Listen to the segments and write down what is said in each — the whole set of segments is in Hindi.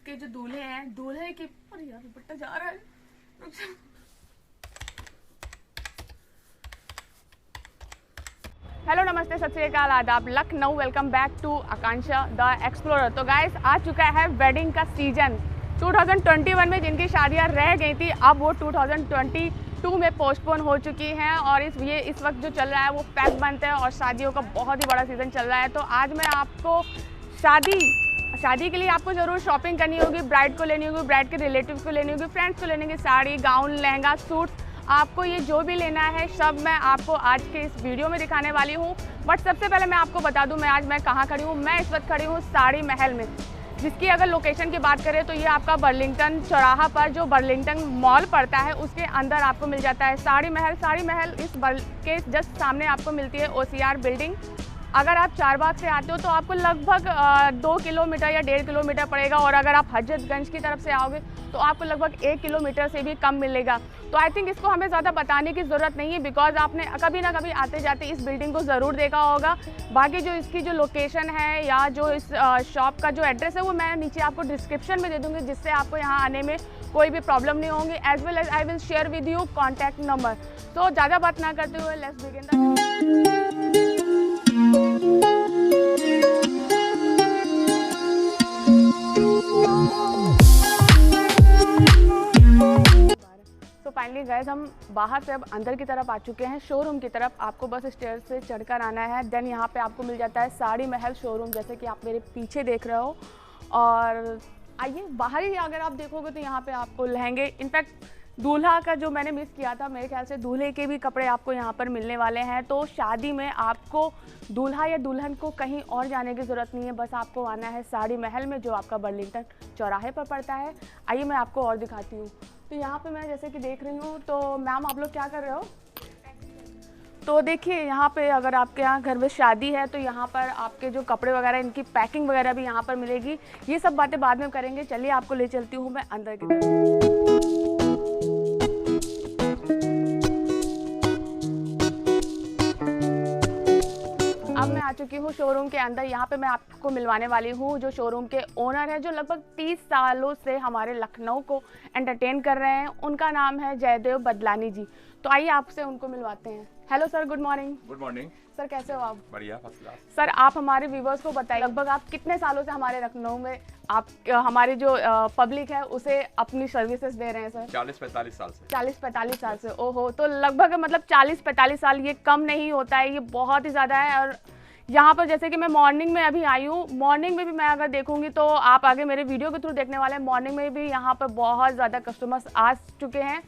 के जो दूल्हे हैं, दूल्हे के अरे यार दुपट्टा जा रहा है। हेलो नमस्ते सत श्री अकाल आदाब, Lucknow. Welcome back to Akanksha the explorer. तो गाइस आ चुका है वेडिंग का सीजन। 2021 में जिनकी शादियां रह गई थी अब वो 2022 में पोस्टपोन हो चुकी हैं और इस वक्त जो चल रहा है वो फेब मंथ है और शादियों का बहुत ही बड़ा सीज़न चल रहा है। तो आज मैं आपको शादी के लिए आपको ज़रूर शॉपिंग करनी होगी, ब्राइड को लेनी होगी, ब्राइड के रिलेटिव्स को लेनी होगी, फ्रेंड्स को लेनी होगी, साड़ी, गाउन, लहंगा, सूट, आपको ये जो भी लेना है सब मैं आपको आज के इस वीडियो में दिखाने वाली हूँ। बट सबसे पहले मैं आपको बता दूँ मैं कहाँ खड़ी हूँ। मैं इस वक्त खड़ी हूँ साड़ी महल में, जिसकी अगर लोकेशन की बात करें तो ये आपका बर्लिंगटन चौराहा पर जो बर्लिंगटन मॉल पड़ता है उसके अंदर आपको मिल जाता है साड़ी महल। साड़ी महल इस के जस्ट सामने आपको मिलती है OCR बिल्डिंग। अगर आप चारबाग से आते हो तो आपको लगभग 2 किलोमीटर या 1.5 किलोमीटर पड़ेगा और अगर आप हजरतगंज की तरफ से आओगे तो आपको लगभग 1 किलोमीटर से भी कम मिलेगा। तो आई थिंक इसको हमें ज़्यादा बताने की ज़रूरत नहीं है, बिकॉज आपने कभी ना कभी आते जाते इस बिल्डिंग को ज़रूर देखा होगा। बाकी जो इसकी जो लोकेशन है या जो इस शॉप का जो एड्रेस है वो मैं नीचे आपको डिस्क्रिप्शन में दे दूँगी, जिससे आपको यहाँ आने में कोई भी प्रॉब्लम नहीं होंगी। As well as I will share with you contact number. तो ज़्यादा बात ना करते हुए लेट्स बिगिन तो फाइनली गाइस हम बाहर से अब अंदर की तरफ आ चुके हैं, शोरूम की तरफ। आपको बस स्टेयर से चढ़कर आना है, देन यहाँ पे आपको मिल जाता है साड़ी महल शोरूम, जैसे कि आप मेरे पीछे देख रहे हो। और आइए बाहर ही अगर आप देखोगे तो यहाँ पे आपको लहंगे, इनफैक्ट दूल्हा का जो मैंने मिस किया था, मेरे ख्याल से दूल्हे के भी कपड़े आपको यहाँ पर मिलने वाले हैं। तो शादी में आपको दूल्हा या दुल्हन को कहीं और जाने की ज़रूरत नहीं है, बस आपको आना है साड़ी महल में जो आपका बर्लिंगटन चौराहे पर पड़ता है। आइए मैं आपको और दिखाती हूँ। तो यहाँ पे मैं जैसे कि देख रही हूँ, तो मैम आप लोग क्या कर रहे हो? तो देखिए यहाँ पे अगर आपके यहाँ घर में शादी है तो यहाँ पर आपके जो कपड़े वगैरह इनकी पैकिंग वगैरह भी यहाँ पर मिलेगी। ये सब बातें बाद में करेंगे, चलिए आपको ले चलती हूँ मैं अंदर की तरफ। अब मैं आ चुकी हूँ शोरूम के अंदर। यहाँ पे मैं आपको मिलवाने वाली हूँ जो शोरूम के ओनर हैं, जो लगभग 30 सालों से हमारे लखनऊ को एंटरटेन कर रहे हैं। उनका नाम है जयदेव बदलानी जी। तो आइए आपसे उनको मिलवाते हैं। Hello sir, good morning. Good morning sir, कैसे हो आप? बढ़िया, फर्स्ट क्लास। सर आप हमारे व्यूवर्स को बताइए, लगभग आप कितने सालों से हमारे लखनऊ में आप हमारे जो पब्लिक है उसे अपनी सर्विसेज दे रहे हैं सर? 40-45 साल से। 40-45 साल से। ओहो, तो लगभग मतलब 40-45 साल, ये कम नहीं होता है, ये बहुत ही ज़्यादा है। और यहाँ पर जैसे कि मैं मॉर्निंग में अभी आई हूँ, मॉर्निंग में भी मैं अगर देखूँगी तो आप आगे मेरे वीडियो के थ्रू देखने वाले हैं, मॉर्निंग में भी यहाँ पर बहुत ज़्यादा कस्टमर्स आ चुके हैं।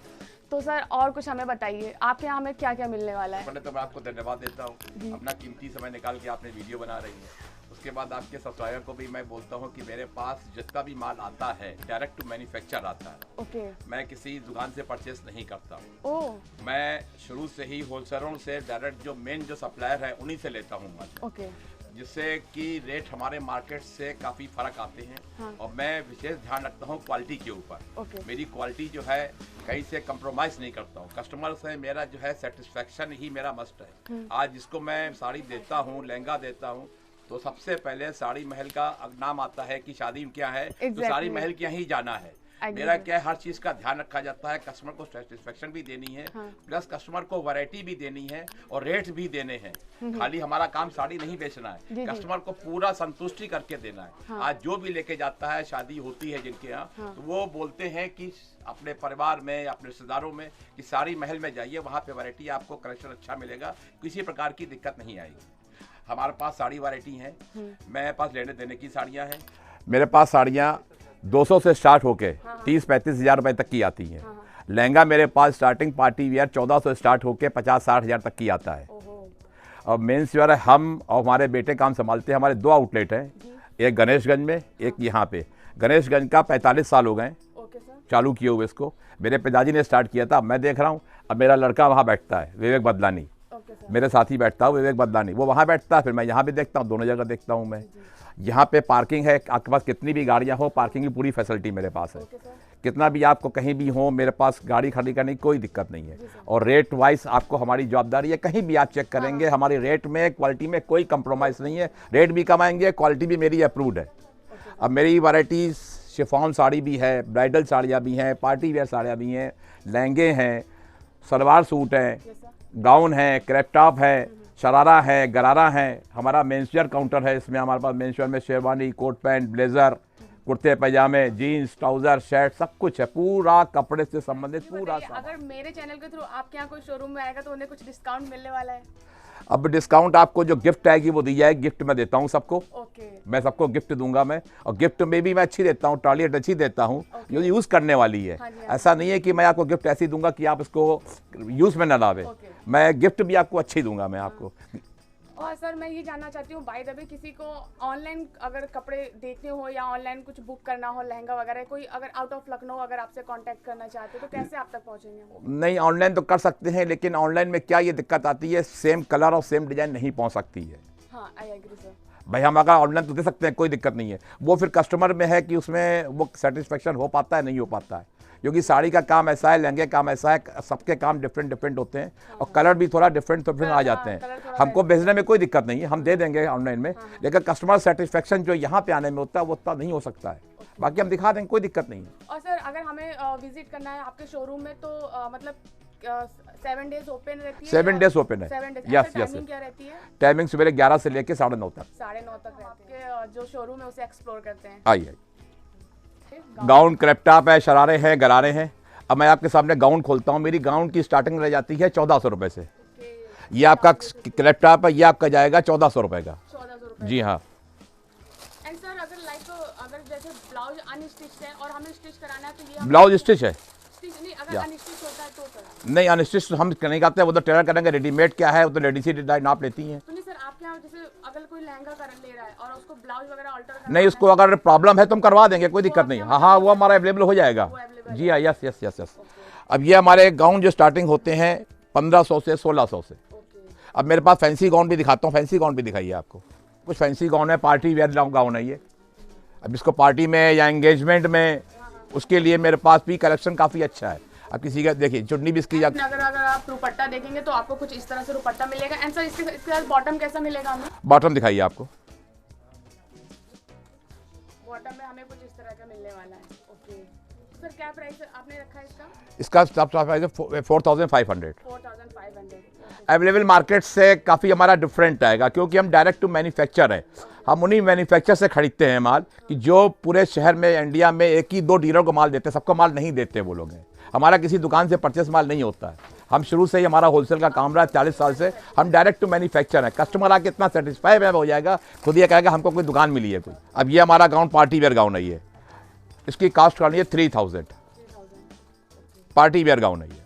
तो सर और कुछ हमें बताइए, आपके यहाँ हमें क्या क्या मिलने वाला है? पहले तो मैं आपको धन्यवाद देता हूँ, अपना कीमती समय निकाल के आपने वीडियो बना रही है। उसके बाद आपके सब्सक्राइबर को भी मैं बोलता हूँ कि मेरे पास जितना भी माल आता है डायरेक्ट टू मैन्युफैक्चर आता है। ओके। मैं किसी दुकान से परचेस नहीं करता हूँ। ओह। मैं शुरू से ही होलसेलरों से डायरेक्ट जो मेन जो सप्लायर है उन्हीं से लेता हूँ माल। ओके। जिससे कि रेट हमारे मार्केट से काफ़ी फ़र्क आते हैं। हाँ। और मैं विशेष ध्यान रखता हूँ क्वालिटी के ऊपर। ओके। मेरी क्वालिटी जो है कहीं से कंप्रोमाइज़ नहीं करता हूँ। कस्टमर से मेरा जो है सेटिस्फेक्शन ही मेरा मस्ट है। आज जिसको मैं साड़ी देता हूँ, लहंगा देता हूँ, तो सबसे पहले साड़ी महल का नाम आता है कि शादी क्या है। तो साड़ी महल के यहाँ ही जाना है। मेरा क्या है, हर चीज का ध्यान रखा जाता है, कस्टमर को सेटिस्फेक्शन भी देनी है। हाँ। प्लस कस्टमर को वैरायटी भी देनी है और रेट भी देने हैं। खाली हमारा काम साड़ी नहीं बेचना है, कस्टमर को पूरा संतुष्टि करके देना है। हाँ। आज जो भी लेके जाता है, शादी होती है जिनके यहाँ, हाँ, तो वो बोलते हैं कि अपने परिवार में या अपने रिश्तेदारों में कि साड़ी महल में जाइए, वहाँ पे वैरायटी आपको कलेक्शन अच्छा मिलेगा, किसी प्रकार की दिक्कत नहीं आएगी। हमारे पास साड़ी वैरायटी है, मेरे पास लेने देने की साड़ियाँ हैं। मेरे पास साड़ियाँ 200 से स्टार्ट होके 30-35 हज़ार रुपए तक की आती हैं। लहंगा मेरे पास स्टार्टिंग पार्टी वेयर 1400 से स्टार्ट होके 50-60 हज़ार तक की आता है। और मेंस वेयर हम और हमारे बेटे काम संभालते हैं। हमारे 2 आउटलेट हैं, एक गणेशगंज में, एक यहाँ पे। गणेशगंज का 45 साल हो गए चालू किए हुए इसको। मेरे पिताजी ने स्टार्ट किया था, मैं देख रहा हूँ। अब मेरा लड़का वहाँ बैठता है, विवेक बदलानी, मेरे साथ ही बैठता हूँ विवेक बदलानी, वो वहाँ बैठता है, फिर मैं यहाँ भी देखता हूँ, दोनों जगह देखता हूँ मैं। यहाँ पे पार्किंग है, आपके पास कितनी भी गाड़ियाँ हो, पार्किंग की पूरी फैसिलिटी मेरे पास है। कितना भी आपको कहीं भी हो, मेरे पास गाड़ी खड़ी करने की कोई दिक्कत नहीं है। और रेट वाइज आपको हमारी जवाबदारी है, कहीं भी आप चेक करेंगे हमारी रेट में, क्वालिटी में कोई कंप्रोमाइज़ नहीं है। रेट भी कम आएंगे, क्वालिटी भी मेरी अप्रूव्ड है। अब मेरी वैराइटीज़ शिफॉन साड़ी भी है, ब्राइडल साड़ियाँ भी हैं, पार्टी वेयर साड़ियाँ भी हैं, लहंगे हैं, सलवार सूट हैं, गाउन है, क्रैप टॉप है, शरारा है, गरारा है। हमारा मेंसवेयर काउंटर है, इसमें हमारे पास मेंसवेयर में शेरवानी, कोट पैंट, ब्लेज़र, कुर्ते पैजामे, जीन्स, ट्राउज़र, शर्ट, सब कुछ है, पूरा कपड़े से संबंधित पूरा सामान। अगर मेरे चैनल के थ्रू आपके यहाँ कोई शोरूम में आएगा तो उन्हें कुछ डिस्काउंट मिलने वाला है? अब डिस्काउंट आपको जो गिफ्ट आएगी वो दी जाएगी, गिफ्ट मैं देता हूँ सबको। ओके। मैं सबको गिफ्ट दूंगा मैं, और गिफ्ट में भी मैं अच्छी देता हूँ, टॉयलेट अच्छी देता हूँ जो यूज़ करने वाली है। हाँ जी, ऐसा नहीं है कि मैं आपको गिफ्ट ऐसी दूंगा कि आप इसको यूज़ में ना लावे। मैं गिफ्ट भी आपको अच्छी दूंगा मैं आपको। और सर मैं ये जानना चाहती हूँ, बाय द वे किसी को ऑनलाइन अगर कपड़े देखने हो या ऑनलाइन कुछ बुक करना हो, लहंगा वगैरह, कोई अगर आउट ऑफ लखनऊ अगर आपसे कांटेक्ट करना चाहते हो तो कैसे आप तक पहुँचेंगे? नहीं, ऑनलाइन तो कर सकते हैं, लेकिन ऑनलाइन में क्या ये दिक्कत आती है, सेम कलर और सेम डिज़ाइन नहीं पहुँच सकती है। हाँ, आई एग्री सर। भाई हम अगर ऑनलाइन तो दे सकते हैं, कोई दिक्कत नहीं है, वो फिर कस्टमर में है कि उसमें वो सेटिस्फेक्शन हो पाता है नहीं हो पाता है, क्योंकि साड़ी का काम ऐसा है, लहंगे का काम ऐसा है, सबके काम डिफरेंट होते हैं और कलर भी थोड़ा डिफरेंट आ जाते हैं। हमको भेजने में कोई दिक्कत नहीं है, हम दे देंगे ऑनलाइन में, लेकिन कस्टमर सेटिस्फेक्शन जो यहाँ पे आने में होता है वो उतना नहीं हो सकता है। बाकी हम दिखा देंगे, कोई दिक्कत नहीं है। और सर अगर हमें विजिट करना है आपके शोरूम में तो मतलब 7 डेज ओपन रहती है? 7 डेज ओपन है। 7 डेज। यस। टाइमिंग क्या रहती है? टाइमिंग सवेरे 11 से लेके 9:30 तक। 9:30 तक रहती है। आपके जो शोरूम है उसे एक्सप्लोर करते हैं। आइए। गाउन, क्रैप टॉप है, शरारे हैं, गरारे हैं। अब मैं आपके सामने गाउन खोलता हूँ। मेरी गाउन की स्टार्टिंग रह जाती है 1400 रुपये से। ये आपका क्रैप टॉप है, ये आपका जाएगा 1400 रुपये का। 1400 रुपये। जी हाँ। एंड सर अगर जैसे ब्लाउज अनस्टिच है और हमें स्टिच कराना है तो ये ब्लाउज स्टिच है? स्टिच नहीं, अगर अनस्टिच होता है तो सर? नहीं, अनस्टिच हम नहीं करते, वो तो टेलर करेंगे। रेडीमेड क्या है, वो तो लेडीज ही नाप लेती हैं। तो नहीं सर, आपके यहाँ जैसे अगर कोई लहंगा ले रहा है और उसको ब्लाउज वगैरह अल्टर करना नहीं, उसको अगर प्रॉब्लम है तो हम करवा देंगे, कोई दिक्कत नहीं। हाँ, वो हमारा अवेलेबल हो जाएगा। जी हाँ, यस। अब ये हमारे गाउन जो स्टार्टिंग होते हैं 1500 से 1600 से। अब मेरे पास फैंसी गाउन भी दिखाता हूँ। फैंसी गाउन भी दिखाइए आपको। कुछ फैंसी गाउन है, पार्टी वेयर गाउन है ये। अब इसको पार्टी में या एंगेजमेंट में, उसके लिए मेरे पास भी कलेक्शन काफ़ी अच्छा है। अब किसी का देखिए, चुन्नी भी इसकी अगर आप दुपट्टा देखेंगे तो आपको कुछ इस तरह से दुपट्टा मिलेगा। एंड सर इसके साथ बॉटम कैसा मिलेगा हमें? बॉटम दिखाइए आपको। बॉटम में हमें कुछ इस तरह का मिलने वाला है। ओके सर, क्या प्राइस आपने रखा है इसका? इसका प्राइस है 4500। 4500। अवेलेबल मार्केट से काफ़ी हमारा डिफरेंट आएगा, क्योंकि हम डायरेक्ट टू मैन्युफैक्चर है। हम उन्हीं मैन्युफैक्चर से खरीदते हैं माल, कि जो पूरे शहर में, इंडिया में एक ही 2 डीलर को माल देते हैं, सबको माल नहीं देते वो लोग हैं। हमारा किसी दुकान से परचेस माल नहीं होता है। हम शुरू से ही, हमारा होलसेल का काम रहा है 40 साल से। हम डायरेक्ट टू मैन्युफैक्चर है। कस्टमर आके इतना सेटिस्फाई हो जाएगा, खुद ये कहेगा हमको कोई दुकान मिली है कोई। अब ये हमारा गाउन पार्टी वेयर गाउन है ये। इसकी कास्ट करनी है 3000। पार्टी वेयर गाउन है ये।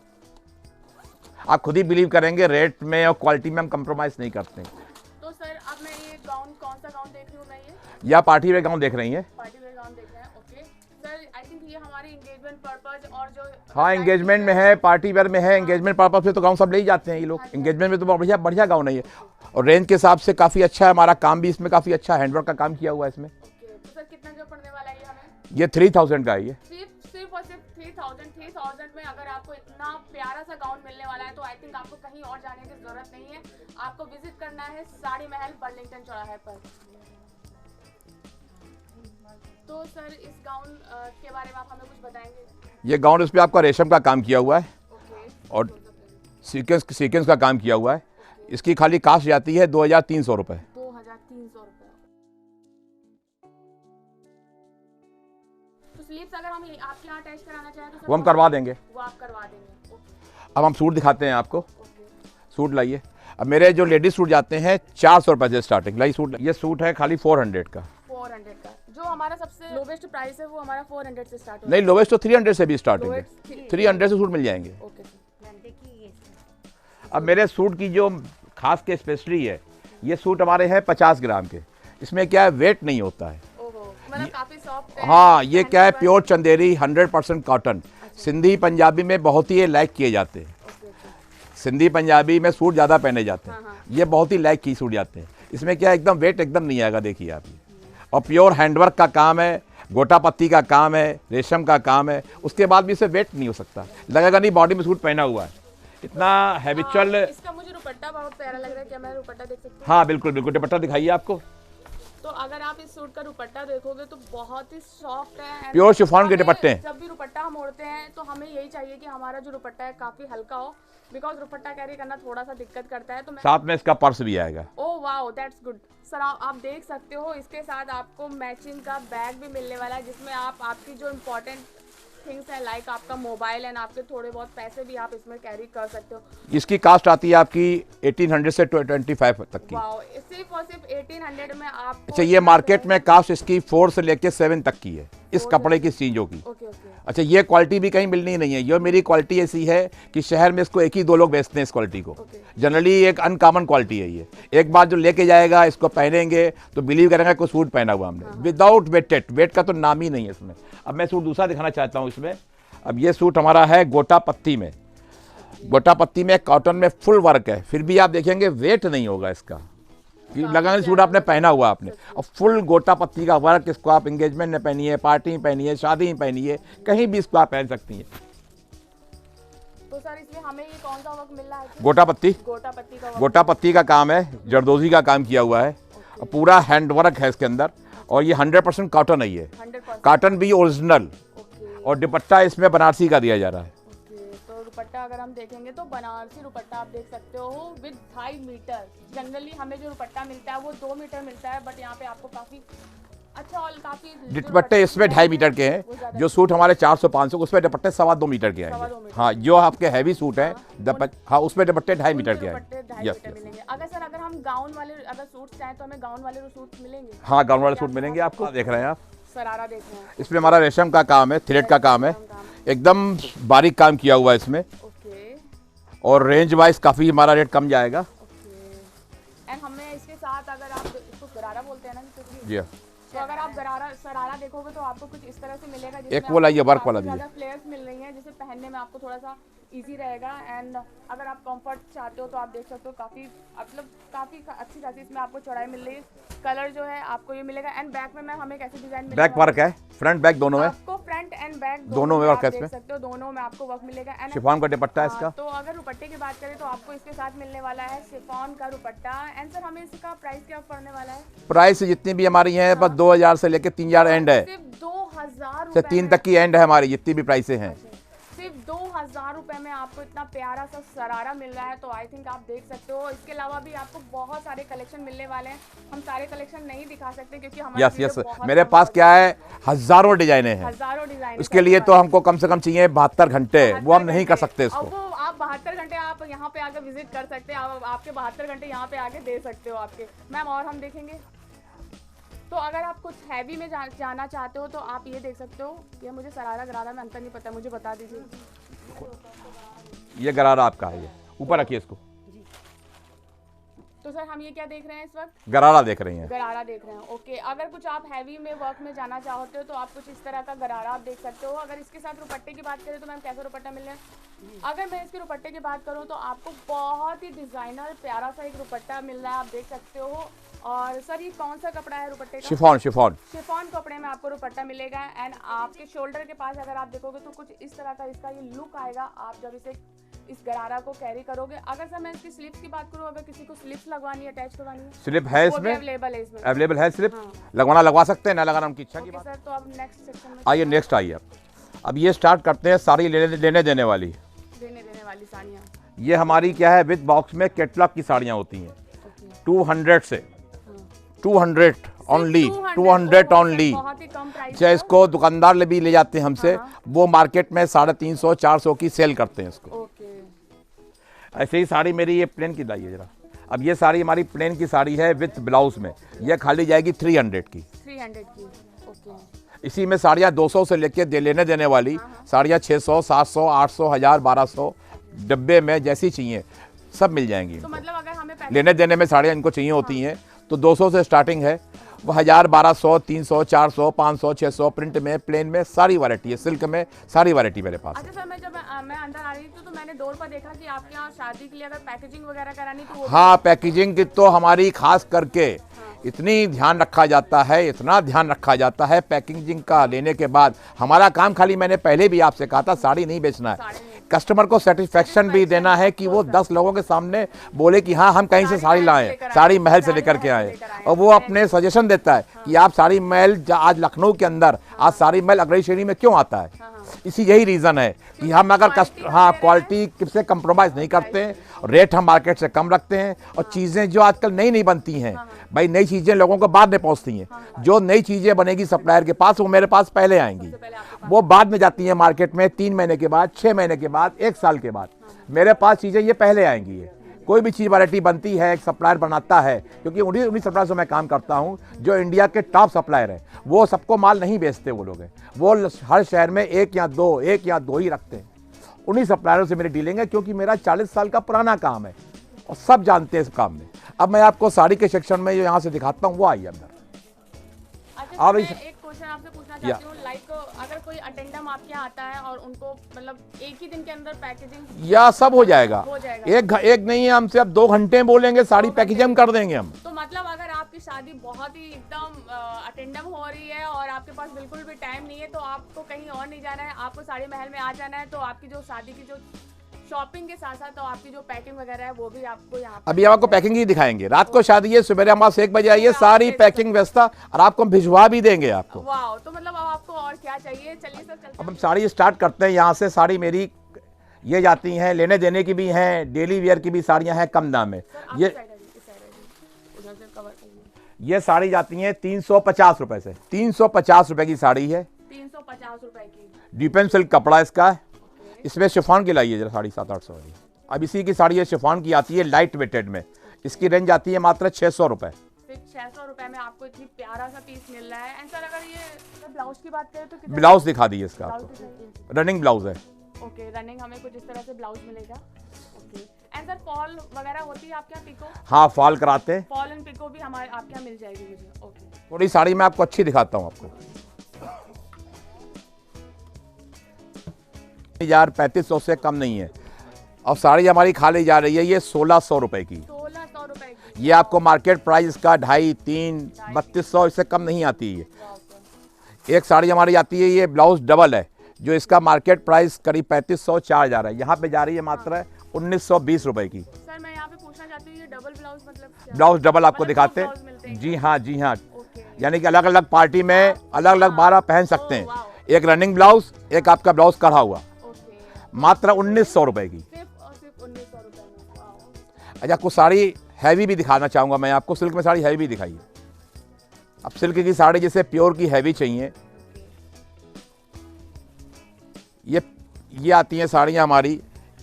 आप खुद ही बिलीव करेंगे, रेट में और क्वालिटी में हम कंप्रोमाइज़ नहीं करते हैं। तो सर अब मैं ये गाउन, कौन सा गाउन देख रही हूँ मैं? ये या पार्टी वेयर गाउन देख रही हैं? पार्टी वेयर गाउन देख रहे हैं। ओके सर, आई थिंक ये हमारी एंगेजमेंट पर्पस और जो, हाँ, एंगेजमेंट में है, पार्टी वेयर में है। एंगेजमेंट पर्पस पे तो गाउन सब ले ही जाते हैं ये लोग। एंगेजमेंट में तो बढ़िया गाउन है ये, और रेंज के हिसाब से काफ़ी अच्छा है। हमारा काम भी इसमें काफ़ी अच्छा हैंडवर्क का काम किया हुआ है इसमें। तो सर कितना जो पड़ने वाला है ये हमें? ये 3000 का है ये। सिर्फ और सिर्फ 3000 में अगर आपको इतना प्यारा सा गाउन मिलने वाला है तो आई थिंक आपको कहीं और जाने की जरूरत नहीं है। आपको विजिट करना है साड़ी महल, बर्लिंगटन चौराहे पर। तो सर इस गाउन के बारे में आप हमें कुछ बताएंगे? ये गाउन, इस पर आपका रेशम का काम किया हुआ है और सीक्वेंस का काम किया हुआ है। इसकी खाली कास्ट जाती है 2300 रुपये। 2300 रुपये। तो स्लीव्स अगर हम आपके यहाँ अटैच कराना चाहें तो वो हम करवा देंगे। वो आप करवा देंगे। अब हम सूट दिखाते हैं आपको। सूट लाइए। अब मेरे जो लेडीज सूट जाते हैं 400 रुपये से स्टार्टिंग। लाइए सूट। ये सूट है खाली 400 का। 400 का। जो हमारा सबसे लोवेस्ट प्राइस है वो हमारा 400 से स्टार्ट होता है। नहीं, लोवेस्ट तो 300 से भी स्टार्टिंग है। 300 से सूट मिल जाएंगे। अब मेरे सूट की जो खास के स्पेशली है, ये सूट हमारे हैं 50 ग्राम के। इसमें क्या है, वेट नहीं होता है। मतलब काफी सॉफ्ट है। हाँ, ये क्या है, प्योर चंदेरी 100% कॉटन। सिंधी पंजाबी में बहुत ही ये लाइक किए जाते हैं। सिंधी पंजाबी में सूट ज़्यादा पहने जाते हैं। ये बहुत ही लाइक की सूट जाते हैं। इसमें क्या एकदम वेट एकदम नहीं आएगा, देखिए आप ये। और प्योर हैंडवर्क का काम है, गोटा पत्ती का काम है, रेशम का काम है। उसके बाद भी इसे वेट नहीं हो सकता, लगेगा नहीं बॉडी में सूट पहना हुआ है। इतना हैबिचुअल। इसका मुझे दुपट्टा बहुत प्यारा लग रहा है, क्या मैं दुपट्टा देख सकती हूँ? हाँ बिल्कुल बिल्कुल, दुपट्टा दिखाइए आपको। तो अगर आप इस सूट का दुपट्टा देखोगे तो बहुत ही सॉफ्ट है and प्योर शिफॉन के हमें दुपट्टे हैं। जब भी दुपट्टा हम ओढ़ते हैं तो हमें यही चाहिए कि हमारा जो दुपट्टा है काफी हल्का हो, बिकॉज दुपट्टा कैरी करना थोड़ा सा दिक्कत करता है। तो मैं साथ में इसका पर्स भी आएगा। Oh wow that's good sir. आप देख सकते हो इसके साथ आपको मैचिंग का बैग भी मिलने वाला है, जिसमें आप आपकी जो इम्पोर्टेंट थिंग्स है लाइक आपका मोबाइल एंड आपके थोड़े बहुत पैसे भी आप इसमें कैरी कर सकते हो। इसकी कास्ट आती है आपकी 1800 से 25 तक की। वाओ सिर्फ और सिर्फ 1800 में आप। अच्छा, ये मार्केट में कास्ट इसकी 4 से लेके 7 तक की है इस कपड़े की चीजों की। Okay okay. अच्छा, ये क्वालिटी भी कहीं मिलनी नहीं है। ये मेरी क्वालिटी ऐसी है कि शहर में इसको एक ही 2 लोग बेचते हैं इस क्वालिटी को। जनरली एक अनकॉमन क्वालिटी है ये। एक बार जो लेके जाएगा इसको पहनेंगे तो बिलीव करेंगे कोई सूट पहना हुआ हमने, विदाउट वेटेड। वेट का तो नाम ही नहीं है इसमें। अब मैं सूट दूसरा दिखाना चाहता हूँ इसमें। अब ये सूट हमारा है गोटा पत्ती में। गोटा पत्ती में कॉटन में फुल वर्क है, फिर भी आप देखेंगे वेट नहीं होगा इसका। लगा सूट आपने पहना हुआ आपने, और फुल गोटा पत्ती का वर्क। इसको आप एंगेजमेंट में पहनिए, पार्टी में पहनिए, शादी में पहनिए, कहीं भी इसको आप पहन सकती हैं। तो सर इसमें हमें ये कौन सा वर्क मिल रहा है? गोटा पत्ती। गोटा पत्ती का वर्क। गोटा पत्ती का काम है, जरदोजी का काम किया हुआ है, और पूरा हैंड वर्क है इसके अंदर। और ये 100% कॉटन है, ये 100%। कॉटन भी ओरिजिनल। और दुपट्टा इसमें बनारसी का दिया जा रहा है। तो दुपट्टा अगर हम देखेंगे तो बनारसी दुपट्टा आप देख सकते हो विद 2.5 मीटर। जनरली हमें जो दुपट्टा मिलता है वो 2 मीटर मिलता है, बट यहाँ पे आपको काफी अच्छा और काफी दुपट्टे इसमें 2.5 मीटर के हैं। जो सूट हमारे 400-500 उसमें दुपट्टे 2.25 मीटर के आएंगे। हाँ, जो आपके हैवी सूट हैं हाँ उसमें दुपट्टे 2.5 मीटर के आएंगे। यस। अगर सर अगर हम गाउन वाले अगर सूट चाहें तो हमें गाउन वाले सूट मिलेंगे? हाँ, गाउन वाले सूट मिलेंगे आपको। देख रहे हैं आप, सरारा देख रहे हैं। इसमें हमारा रेशम का काम है, थ्रेड का काम है, एकदम बारीक काम किया हुआ है इसमें। ओके। और रेंज वाइज काफी हमारा रेट कम जाएगा। ओके। एंड हमें इसके साथ अगर आप इसको गरारा बोलते हैं ना जी, तो अगर आप सरारा देखोगे तो आपको कुछ इस तरह से मिलेगा, एक वो लाइए वर्क वाला दिए। फ्लेयर्स मिल रही हैं जिसे पहनने में आपको थोड़ा सा इजी रहेगा। एंड अगर आप कंफर्ट चाहते हो तो आप देख सकते हो काफी मतलब काफी अच्छी खासी इसमें आपको चौड़ाई मिल रही है। कलर जो है आपको ये मिलेगा। एंड बैक में मैम हमें कैसे डिजाइन मिलेगा? बैक वर्क है, फ्रंट बैक दोनों है। आपको फ्रंट एंड बैक दोनों में वर्क है देख सकते हो, दोनों में आपको वर्क मिलेगा। एंड शिफॉन का दुपट्टा है इसका। तो अगर दुपट्टे की बात करें तो आपको इसके साथ मिलने वाला है शिफॉन का दुपट्टा। एंड सर हमें इसका प्राइस क्या पड़ने वाला है? प्राइस जितनी भी हमारी है बस 2000 से लेके 3000 एंड है। सिर्फ 2000 से 3 तक की एंड है हमारी, जितनी भी प्राइसें हैं। सिर्फ 2000 रुपए में आपको इतना प्यारा सा सरारा मिल रहा है। तो आई थिंक आप देख सकते हो। इसके अलावा भी आपको बहुत सारे कलेक्शन मिलने वाले हैं। हम सारे कलेक्शन नहीं दिखा सकते क्योंकि हमारे यस मेरे पास क्या है, हजारों डिजाइने हैं। हजारों डिजाइन। उसके लिए तो हमको कम से कम चाहिए 72 घंटे, वो हम नहीं कर सकते इसको। वो आप 72 घंटे आप यहाँ पे आके विजिट कर सकते हैं। आपके 72 घंटे यहाँ पे आके दे सकते हो आपके। मैम और हम देखेंगे तो अगर आप कुछ हैवी में जाना चाहते हो तो आप ये देख सकते हो। ये मुझे सरारा गरारा में अंतर नहीं पता, मुझे बता दीजिए। ये गरारा आपका है, ये ऊपर रखिए इसको। तो सर हम ये क्या देख रहे हैं इस वक्त? गरारा देख रही हैं। गरारा देख रहे हैं। ओके। अगर कुछ आप हैवी में वर्क में जाना चाहते हो तो आप कुछ इस तरह का गरारा आप देख सकते हो। अगर इसके साथ दुपट्टे की बात करें तो मैम कैसा दुपट्टा मिल रहा है? अगर मैं इसके दुपट्टे की बात करूं तो आपको बहुत ही डिजाइनर प्यारा सा एक दुपट्टा मिल रहा है, आप देख सकते हो। और सर ये कौन सा कपड़ा है दुपट्टे का? शिफॉन। शिफॉन शिफॉन कपड़े में आपको दुपट्टा मिलेगा। एंड आपके शोल्डर के पास अगर आप देखोगे तो कुछ इस तरह का इसका ये लुक आएगा आप जब इस गरारा को कैरी करोगे। अगर सर मैं इसकी स्लिप्स की बात करूं, अगर किसी को स्लिप्स लगवानी है, अटैच करवानी है, स्लिप है इसमें, अवेलेबल है इसमें। अवेलेबल है स्लिप। लगवाना लगवा सकते हैं, ना लगाना उनकी इच्छा की बात। सर तो अब नेक्स्ट सेक्शन में आइए, नेक्स्ट आइए। अब ये स्टार्ट करते हैं साड़ी लेने देने वाली साड़ियाँ। ये हमारी क्या है, विद बॉक्स में कैटलॉग की साड़ियाँ होती हैं। 200 से 200 ओनली, 200 ओनली। चाहे इसको दुकानदार भी ले जाते हैं हमसे, वो मार्केट में 350-400 की सेल करते हैं इसको। ऐसे ही साड़ी मेरी ये प्लेन की लाइए जरा। अब ये साड़ी हमारी प्लेन की साड़ी है विथ ब्लाउज में, ये खाली जाएगी 300 की। 300 की। ओके। इसी में साड़ियाँ 200 से लेके लेने देने वाली साड़ियाँ 600, 700, 800, 1000, 1200 डब्बे में जैसी चाहिए सब मिल जाएंगी। तो मतलब अगर हमें लेने देने में साड़ियाँ इनको चाहिए होती हैं तो 200 से स्टार्टिंग है, वो 1000, 1200, 300, 400, 500, 600 प्रिंट में, प्लेन में सारी वैरायटी है, सिल्क में सारी वैरायटी मेरे पास। अच्छा सर, मैं अंदर आ रही थी तो मैंने डोर पर देखा कि आपके यहाँ शादी के लिए अगर पैकेजिंग वगैरह करानी तो वो हाँ, पैकेजिंग की तो हमारी खास करके इतनी ध्यान रखा जाता है, इतना ध्यान रखा जाता है पैकेजिंग का। लेने के बाद हमारा काम खाली, मैंने पहले भी आपसे कहा था, साड़ी नहीं बेचना है, कस्टमर को सेटिस्फेक्शन भी देना है कि वो 10 लोगों के सामने बोले कि हाँ हम कहीं से साड़ी लाए, साड़ी महल से लेकर के आए, और वो अपने सजेशन देता है कि आप साड़ी महल आज लखनऊ के अंदर आज साड़ी महल अग्रणी श्रेणी में क्यों आता है। इसी यही रीज़न है कि हम अगर क्वालिटी से कंप्रोमाइज़ नहीं करते, रेट हम मार्केट से कम रखते हैं, और चीज़ें जो आजकल नई नई बनती हैं, भाई नई चीज़ें लोगों को बाद में पहुंचती हैं। जो नई चीज़ें बनेगी सप्लायर के पास, वो मेरे पास पहले आएंगी, वो बाद में जाती हैं मार्केट में 3 महीने के बाद, 6 महीने के बाद, 1 साल के बाद। मेरे पास चीज़ें ये पहले आएंगी है। कोई भी चीज़ वैरायटी बनती है, एक सप्लायर बनाता है, क्योंकि उन्हीं सप्लायर से मैं काम करता हूँ जो इंडिया के टॉप सप्लायर हैं। वो सबको माल नहीं बेचते, वो लोग हैं, वो हर शहर में एक या दो ही रखते हैं। उन्हीं सप्लायरों से मेरी डीलिंग है, क्योंकि मेरा 40 साल का पुराना काम है और सब जानते हैं इस काम में। अब मैं आपको साड़ी के सेक्शन में जो यहाँ से दिखाता हूँ वो आइए अंदर। अच्छा, मैं एक क्वेश्चन आपसे पूछना चाहती हूँ, लाइक अगर कोई अटेंडम आपके यहाँ आता है और उनको मतलब एक ही दिन के अंदर पैकेजिंग या सब हो जाएगा। एक नहीं है, हमसे अब 2 घंटे बोलेंगे साड़ी पैकेजिंग कर देंगे हम। तो मतलब अगर आपकी शादी बहुत ही एकदम अटेंडम हो रही है और आपके पास बिल्कुल भी टाइम नहीं है, तो आपको कहीं और नहीं जाना है, आपको साड़ी महल में आ जाना है, तो आपकी जो शादी की जो शॉपिंग के साथ साथ तो आपकी जो पैकिंग वगैरह है वो भी आपको यहाँ अभी आपको पैकिंग ही दिखाएंगे। रात को शादी है, सुबह हमारे पास 1 बजे आइए, सारी पैकिंग व्यवस्था, और आपको हम भिजवा भी देंगे आपको। वाह, तो मतलब अब आपको और क्या चाहिए? चलिए सर चलते हैं। अब हम साड़ी स्टार्ट करते हैं यहाँ से। साड़ी मेरी ये जाती हैं, लेने देने की भी हैं, डेली वेयर की भी साड़ियाँ हैं कम दाम में। ये साड़ी जाती हैं 350 रुपए से, 350 रुपए की साड़ी है, 350 रुपए की। डिपेंड सिल्क कपड़ा इसका है। इसमें शिफॉन की लाइए जरा साड़ी 700-800 वाली। अब इसी की साड़ी है शिफॉन की आती है लाइट वेटेड में, इसकी रेंज आती है मात्र 600 रुपए। 600 रुपए में आपको इतनी प्यारा सा पीस मिल रहा है। एंड सर अगर ये ब्लाउज की बात करें तो कितना? ब्लाउज दिखा दीजिए इसका आपको, रनिंग ब्लाउज है। ओके, रनिंग हमें कुछ इस तरह से ब्लाउज मिलेगा। ओके, एंड सर फॉल वगैरह होती है आपके यहाँ पिको? हाँ, फॉल कराते हैं, फॉल एंड पिको भी हमारे आपके यहाँ मिल जाएगी मुझे। ओके, थोड़ी साड़ी मैं आपको अच्छी दिखाता हूँ आपको। 3500 से कम नहीं है, और साड़ी हमारी खाली जा रही है ये 1600 रुपए की। 1600 रुपए की। ये आपको मार्केट प्राइस का 2.5, 3, 3200 इससे कम नहीं आती है। एक साड़ी हमारी आती है, ये ब्लाउज डबल है, जो इसका मार्केट प्राइस करीब 3500 चार्ज जा रहा है, यहाँ पे जा रही है मात्र 1920 रुपए की। सर मैं यहाँ पे पूछना चाहती हूँ, ये डबल ब्लाउज मतलब क्या? ब्लाउज डबल आपको दिखाते हैं। जी हाँ, जी हाँ, यानी कि अलग अलग पार्टी में अलग अलग 12 पहन सकते हैं। एक रनिंग ब्लाउज, एक आपका ब्लाउज कढ़ा हुआ, मात्र 1900 रुपए की। सिर्फ 1900 रुपए। अच्छा, कुछ साड़ी हैवी भी दिखाना चाहूँगा मैं आपको। सिल्क में साड़ी हैवी भी दिखाइए। अब सिल्क की साड़ी जैसे प्योर की हैवी चाहिए, ये आती हैं साड़ियाँ हमारी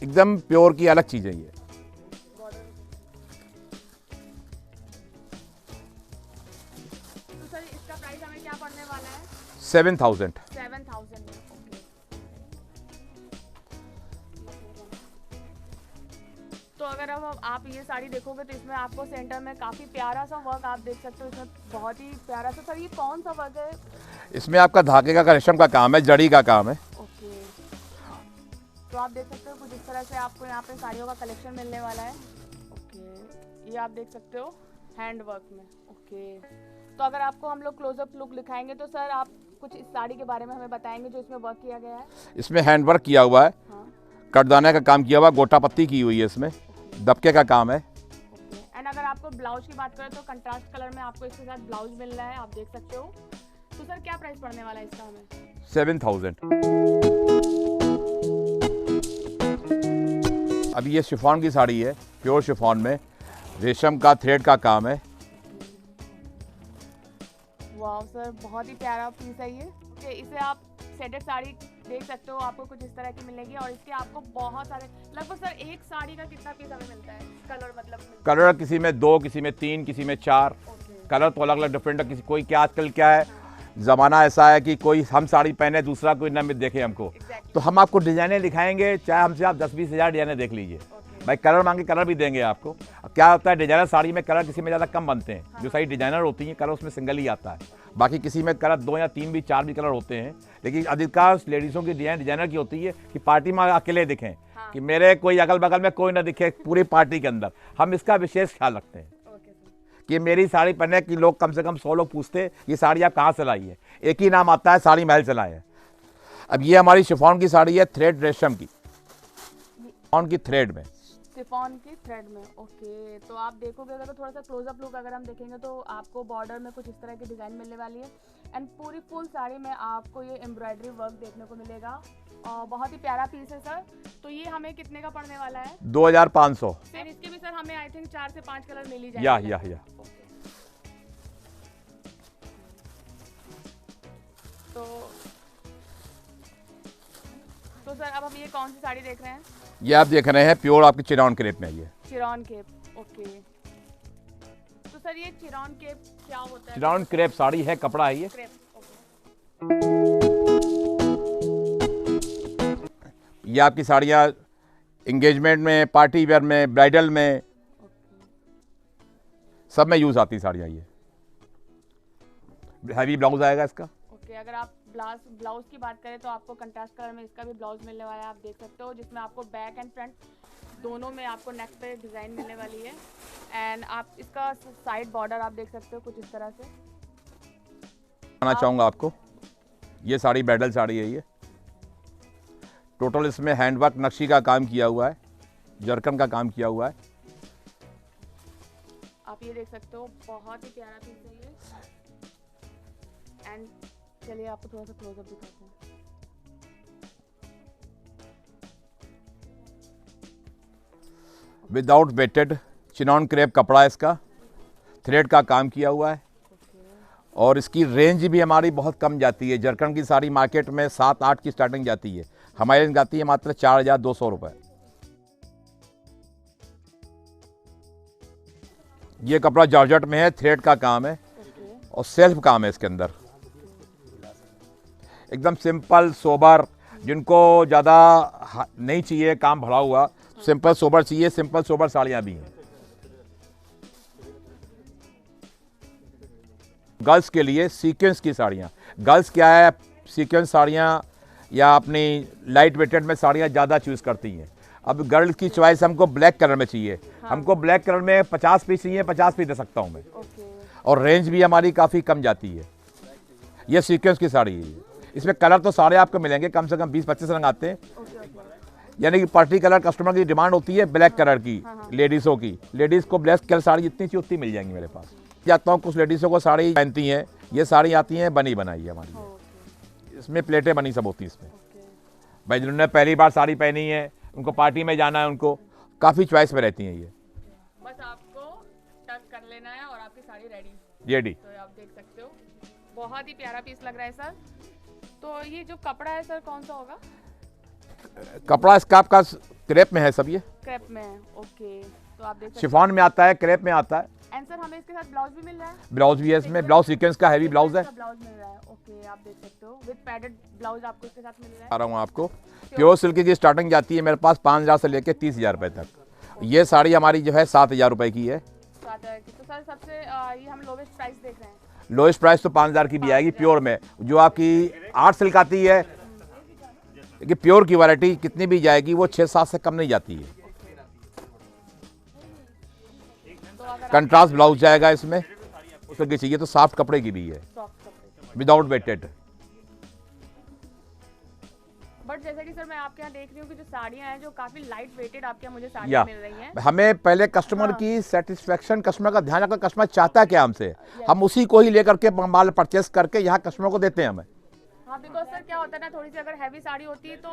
एकदम प्योर की, अलग चीज़ें ये। तो सर इसका प्राइस हमें क्या पड़ने वाला है? 7000। 7000 में। ओके, तो अगर अब आप ये साड़ी देखोगे तो इसमें आपको सेंटर में काफ़ी प्यारा सा वर्क आप देख सकते हो। इसमें बहुत ही प्यारा सा। सर ये कौन सा वर्क है? इसमें आपका धागे का रेशम का काम है, जड़ी का काम है। ओके, तो आप देख सकते हो कुछ इस तरह से आपको यहाँ पे साड़ियों का कलेक्शन मिलने वाला है। ओके, ये आप देख सकते हो हैंड वर्क में। ओके, तो अगर आपको हम लोग क्लोजअप लुक दिखाएंगे तो सर आप कुछ इस साड़ी के बारे में हमें बताएंगे जो इसमें वर्क किया गया है? इसमें हैंड वर्क किया हुआ है, हाँ, कटदाने का काम किया हुआ, गोटा पत्ती की हुई है, इसमें दबके का काम है। एंड अगर आपको ब्लाउज की बात करें तो कंट्रास्ट कलर में आपको इसके साथ ब्लाउज मिल रहा है, आप देख सकते हो। तो सर क्या प्राइस पड़ने वाला है इसका हमें? 7000। अभी ये शिफॉन की साड़ी है, प्योर शिफॉन में रेशम का थ्रेड का काम है। वाह सर, बहुत ही प्यारा पीस है ये। ओके, इसे आप सेटेड साड़ी देख सकते हो, आपको कुछ इस तरह की मिलेगी, और इसके आपको बहुत सारे, लगभग सर एक साड़ी का कितना पीस हमें मिलता है? कलर मतलब कलर किसी में 2, किसी में 3, किसी में 4। कलर तो अलग अलग डिफरेंट है। किसी कोई क्या आजकल क्या है, ज़माना ऐसा है कि कोई हम साड़ी पहने, दूसरा कोई न देखे हमको। तो हम आपको डिज़ाइनें दिखाएंगे, चाहे हमसे आप 10-20 हज़ार डिज़ाइनें देख लीजिए। भाई कलर मांगे कलर भी देंगे आपको। क्या होता है, डिजाइनर साड़ी में कलर किसी में ज़्यादा कम बनते हैं। जो साड़ी डिजाइनर होती हैं कलर उसमें सिंगल ही आता है, बाकी किसी में कलर 2 या 3 भी 4 भी कलर होते हैं। लेकिन अधिकांश लेडीज़ों की डिजाइनर की होती है कि पार्टी में अकेले दिखें, कि मेरे कोई अगल बगल में कोई ना दिखे पूरी पार्टी के अंदर। हम इसका विशेष ख्याल रखते हैं कि मेरी साड़ी पहनने की लोग कम से कम 100 लोग पूछते हैं ये साड़ी आप कहाँ से लाई है, एक ही नाम आता है, साड़ी महल से लाए हैं। अब ये हमारी शिफॉन की साड़ी है, थ्रेड रेशम की। ऑन की थ्रेड में। शिफॉन की थ्रेड में। ओके, तो आप देखोगे अगर थोड़ा सा क्लोजअप लुक अगर हम देखेंगे तो आपको बॉर्डर में कुछ इस तरह की डिज़ाइन मिलने वाली है एंड पूरी फुल साड़ी में आपको ये एम्ब्रॉयडरी वर्क देखने को मिलेगा और बहुत ही प्यारा पीस है सर। तो ये हमें कितने का पड़ने वाला है? 2500। फिर इसके भी सर हमें आई थिंक 4 से 5 कलर मिल ही या जाएंगे। ओके, तो सर अब हम ये कौन सी साड़ी देख रहे हैं? ये आप देख रहे हैं प्योर आपकी चिनॉन क्रेप में है ये। चिरॉन केप। ओके, तो सर ये चिरॉन केप क्या होता है? चिनॉन क्रेप साड़ी है, कपड़ा है ये। क्रेप। ओके, ये आपकी साड़ियाँ इंगेजमेंट में, पार्टी वेयर में, ब्राइडल में, सब में यूज आती साड़ियाँ। ये हैवी ब्लाउज आएगा इसका। ओके, अगर आप ब्लाउज की बात करें तो आपको कंट्रास्ट कलर में इसका भी ब्लाउज मिलने वाला है, आप देख सकते हो, जिसमें आपको बैक एंड फ्रंट दोनों में आपको नेक पे डिज़ाइन मिलने वाली है एंड आप इसका साइड बॉर्डर आप देख सकते हो कुछ इस तरह से। बताना चाहूँगा आपको, ये साड़ी ब्राइडल साड़ी है। ये टोटल इसमें हैंडवर्क नक्शी का काम किया हुआ है, जरकन का काम किया हुआ है। आप ये देख सकते हो, बहुत ही प्यारा पीस है ये। एंड चलिए आपको थोड़ा सा क्लोजअप दिखाते हैं। विदाउट वेटेड चिनॉन क्रेप कपड़ा है इसका, थ्रेड का काम किया हुआ है और इसकी रेंज भी हमारी बहुत कम जाती है। जरकन की साड़ी मार्केट में 7-8 की स्टार्टिंग जाती है, हमारे यहाँ जाती है मात्र 4200 रुपये। ये कपड़ा जॉर्जेट में है, थ्रेड का काम है और सेल्फ काम है इसके अंदर। एकदम सिंपल सोबर, जिनको ज़्यादा नहीं चाहिए काम भरा हुआ, सिंपल सोबर चाहिए, सिंपल सोबर साड़ियाँ भी हैं। गर्ल्स के लिए सीक्वेंस की साड़ियाँ, गर्ल्स क्या है, सीक्वेंस साड़ियाँ या अपनी लाइट वेटेड में साड़ियाँ ज़्यादा चूज़ करती हैं। अब गर्ल्स की चॉइस हमको ब्लैक कलर में चाहिए। हाँ। हमको ब्लैक कलर में 50 पीस चाहिए, 50 पीस दे सकता हूँ मैं। और रेंज भी हमारी काफ़ी कम जाती है। ये सीक्वेंस की साड़ी है, इसमें कलर तो सारे आपको मिलेंगे, कम से कम 20-25 रंग आते हैं। यानी कि पार्टी कलर कस्टमर की डिमांड होती है ब्लैक कलर की, लेडीज़ों की। लेडीज़ को ब्लैक कलर साड़ी जितनी चाहिए उतनी मिल जाएंगी मेरे पास। जाता हूँ, कुछ लेडीज़ों को साड़ी पहनती हैं, ये साड़ी आती हैं बनी बनाई है हमारी, इसमें प्लेटें बनी सब होती है इसमें। भाई जिन्होंने पहली बार साड़ी पहनी है, उनको पार्टी में जाना है, उनको काफ़ी चॉइस में रहती हैं। ये बस आपको टक कर लेना है और आपकी साड़ी रेडी। रेडी। तो आप देख सकते हो, बहुत ही प्यारा पीस लग रहा है सर। तो ये जो कपड़ा है सर कौन सा होगा? कपड़ा इसका आपका क्रेप में है, सब ये क्रेप में है। ओके, तो आप देख सकते शिफॉन में आता है, क्रेप में आता है। एंड सर हमें इसके साथ ब्लाउज भी मिल रहा है? ब्लाउज भी है इसमें, ब्लाउज सीक्वेंस का हैवी ब्लाउज है। ब्लाउज मिल रहा है। ओके, आप देख सकते हो विद पैडेड ब्लाउज आपको इसके साथ मिल रहा है। आ रहा हूँ आपको, प्योर सिल्क की स्टार्टिंग जाती है मेरे पास 5000 से लेकर 30,000 रुपये तक। ये साड़ी हमारी जो है 7000 रुपये की है। 7000 की। तो सर सबसे ये हम लोवेस्ट प्राइस देख रहे हैं। लोएस्ट प्राइस तो 5000 की भी आएगी प्योर में। जो आपकी आर्ट सिल्क आती है, कि प्योर की वैरायटी कितनी भी जाएगी वो 6-7 से कम नहीं जाती है। कंट्रास्ट ब्लाउज जाएगा इसमें, उसके चाहिए तो सॉफ्ट कपड़े की भी है, विदाउट वेटेड। बट जैसे कि सर मैं आपके यहाँ देख रही हूँ कि जो साड़ियाँ हैं जो काफी लाइट वेटेड आपके यहाँ मुझे साड़ियाँ मिल रही हैं। हमें पहले कस्टमर की सेटिस्फेक्शन, कस्टमर का ध्यान रखकर कस्टमर चाहता क्या हमसे, हम उसी को ही लेकर के माल परचेस करके यहाँ कस्टमर को देते हैं हमें। हाँ, बिकॉज सर क्या होता है ना, थोड़ी सी अगर हैवी साड़ी होती है तो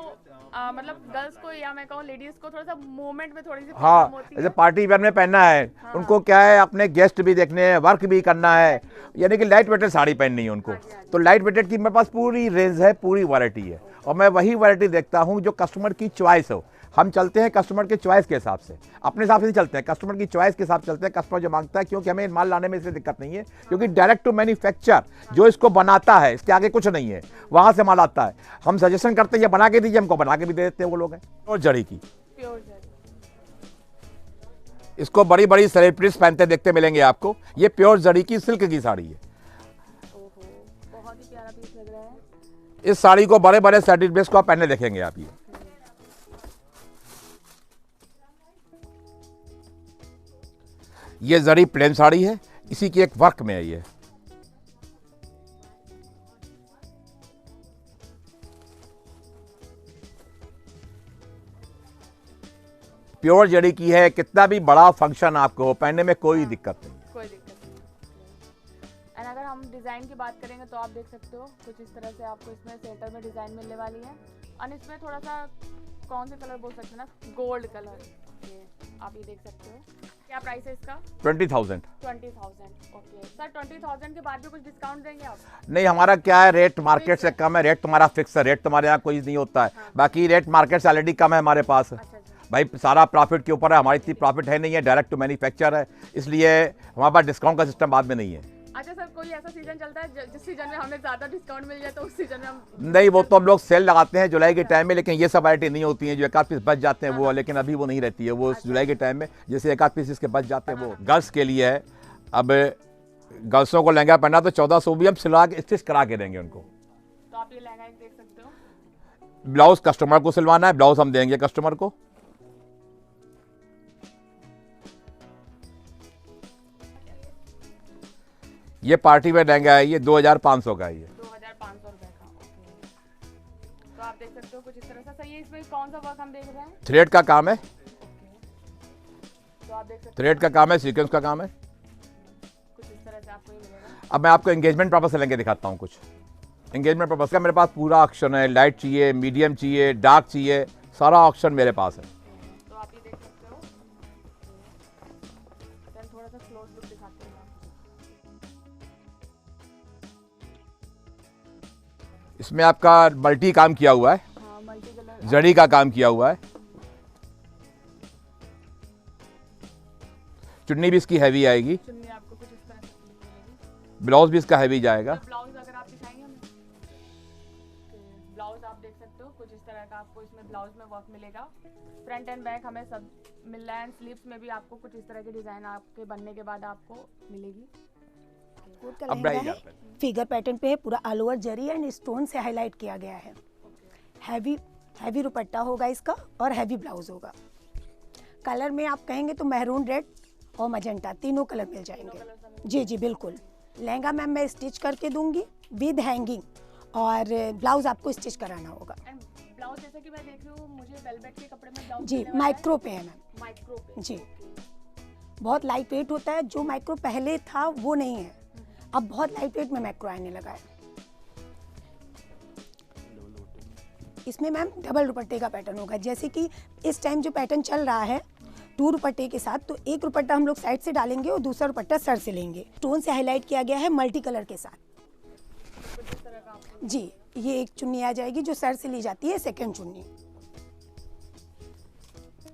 मतलब गर्ल्स को या मैं कहूँ लेडीज को थोड़ा सा मूवमेंट में थोड़ी सी प्रॉब्लम होती है। जैसे पार्टी वेयर में पहनना है, उनको क्या है अपने गेस्ट भी देखने हैं, वर्क भी करना है, यानी कि लाइट वेटेड साड़ी पहननी है उनको। तो लाइट वेटेड की मेरे पास पूरी रेंज है, पूरी वैरायटी है और मैं वही वैरायटी देखता हूँ जो कस्टमर की चॉइस हो। हम चलते हैं कस्टमर के चॉइस के हिसाब से, अपने हिसाब से नहीं चलते हैं, कस्टमर की चॉइस के हिसाब से चलते हैं। कस्टमर जो मांगता है, क्योंकि हमें माल लाने में इससे दिक्कत नहीं है, क्योंकि डायरेक्ट टू मैन्युफैक्चर जो इसको बनाता है, इसके आगे कुछ नहीं है, वहां से माल आता है। हम सजेशन करते हैं ये बना के दीजिए, हमको बना के भी दे देते हैं वो लोग हैं। और जड़ी की प्योर जड़ी, इसको बड़ी बड़ी सेलिब्रिटीज पहनते देखते मिलेंगे आपको। ये प्योर जड़ी की सिल्क की साड़ी है। ओहो, बहुत ही प्यारा पीस लग रहा है। इस साड़ी को बड़े बड़े सेलिब्रिटीज को आप पहने देखेंगे आप। ये जड़ी प्लेन साड़ी है, इसी की एक वर्क में है ये। प्योर जड़ी की है, कितना भी बड़ा फंक्शन आपको हो, पहनने में कोई दिक्कत नहीं। कोई दिक्कत नहीं। एंड अगर हम डिज़ाइन की बात करेंगे तो आप देख सकते हो कुछ इस तरह से आपको इसमें सेंटर में डिज़ाइन मिलने वाली है। और इसमें थोड़ा सा कौन से कलर बोल सकते हैं ना, गोल्ड कलर, ये आप ये देख सकते हो। क्या प्राइस है इसका? 20,000। 20,000। ओके सर, 20,000 के बाद भी कुछ डिस्काउंट देंगे आप? नहीं, हमारा क्या है, रेट मार्केट से कम है, रेट तुम्हारा फिक्स है, रेट तुम्हारे यहाँ कोई नहीं होता है। बाकी रेट मार्केट से ऑलरेडी कम है हमारे पास। अच्छा अच्छा। भाई सारा प्रॉफिट के ऊपर है, हमारी इतनी प्रॉफिट है नहीं है, डायरेक्ट टू मैन्युफैक्चर है, इसलिए हमारे पास डिस्काउंट का सिस्टम बाद में नहीं है। अच्छा सर, कोई ऐसा सीजन चलता है जिस सीजन में हमें ज़्यादा डिस्काउंट मिल जाए तो उस सीजन में हम? नहीं, वो तो हम लोग सेल लगाते हैं जुलाई के टाइम में, लेकिन ये सब वैरायटी नहीं होती है। जो एक आध पीस बच जाते हैं वो, लेकिन अभी वो नहीं रहती है, वो जुलाई के टाइम में जैसे एक आध पीस इसके बच जाते हैं वो गर्ल्स के लिए है। अब गर्ल्सों को लहंगा पहना तो 1400 भी हम सिलवा के स्टिच करा के देंगे उनको। तो आप ये लहंगा देख सकते हो। ब्लाउज कस्टमर को सिलवाना है, ब्लाउज हम देंगे कस्टमर को। ये पार्टी वेयर लहंगा है, ये 2500 का है। ये 2500 रुपए का। ओके, तो आप देख सकते हो कुछ इस तरह से। सही है, इसमें कौन सा वर्क हम देख रहे हैं? थ्रेड का काम है। तो आप देख सकते थ्रेड का काम है, सीक्वेंस का काम है। कुछ इस तरह से आपको ये मिलेगा। अब मैं आपको एंगेजमेंट पर्पस से लहंगे दिखाता हूँ कुछ। एंगेजमेंट पर्पस का मेरे पास पूरा ऑप्शन है, लाइट चाहिए, मीडियम चाहिए, डार्क चाहिए, सारा ऑप्शन मेरे पास है। तो आप ये देख सकते हो। देन थोड़ा सा क्लोज लुक दिखाते हैं। इसमें आपका मल्टी काम किया हुआ है, हाँ, मल्टी कलर जड़ी का काम किया हुआ है। चुन्नी भी इसकी हैवी आएगी, चुन्नी आपको कुछ इस तरह से मिलेगी। ब्लाउज भी इसका हैवी जाएगा। ब्लाउज अगर आप दिखाएंगे हमें, ब्लाउज आप देख सकते हो कुछ इस तरह का आपको इसमें ब्लाउज में वर्क मिलेगा। फ्रंट एंड बैक हमें सब मिल रहा है। स्लीव्स में भी आपको कुछ इस तरह की डिजाइन आपके बनने के बाद आपको मिलेगी। कोट का अब लहंगा ब्राइड है, आता है। फिगर पैटर्न पे है, पूरा all over zari and stone से हाईलाइट किया गया है। हैवी दुपट्टा होगा इसका और हैवी ब्लाउज होगा। कलर में आप कहेंगे तो मैरून रेड और मजेंटा तीनों कलर मिल जाएंगे। जी जी बिल्कुल। लहंगा मैम मैं स्टिच करके दूंगी विद हैंगिंग, और ब्लाउज आपको स्टिच कराना होगा। एंड ब्लाउज जैसे कि मैं देख रही हूँ, मुझे वेलवेट के कपड़े में ब्लाउज जी माइक्रो पे है मैम। माइक्रो पे जी, बहुत लाइट वेट होता है। जो माइक्रो पहले था वो नहीं है, अब बहुत लाइट वेट में माइक्रो आने लगा है। इसमें मैम डबल दुपट्टे का पैटर्न होगा। जैसे कि इस टाइम जो पैटर्न चल रहा है 2 दुपट्टे के साथ, तो एक दुपट्टा हम लोग साइड से डालेंगे और दूसरा दुपट्टा सर से लेंगे। स्टोन से हाईलाइट किया गया है मल्टी कलर के साथ। कुछ इस तरह का आपको। जी, ये एक चुन्नी आ जाएगी जो सर से ली जाती है, सेकंड चुन्नी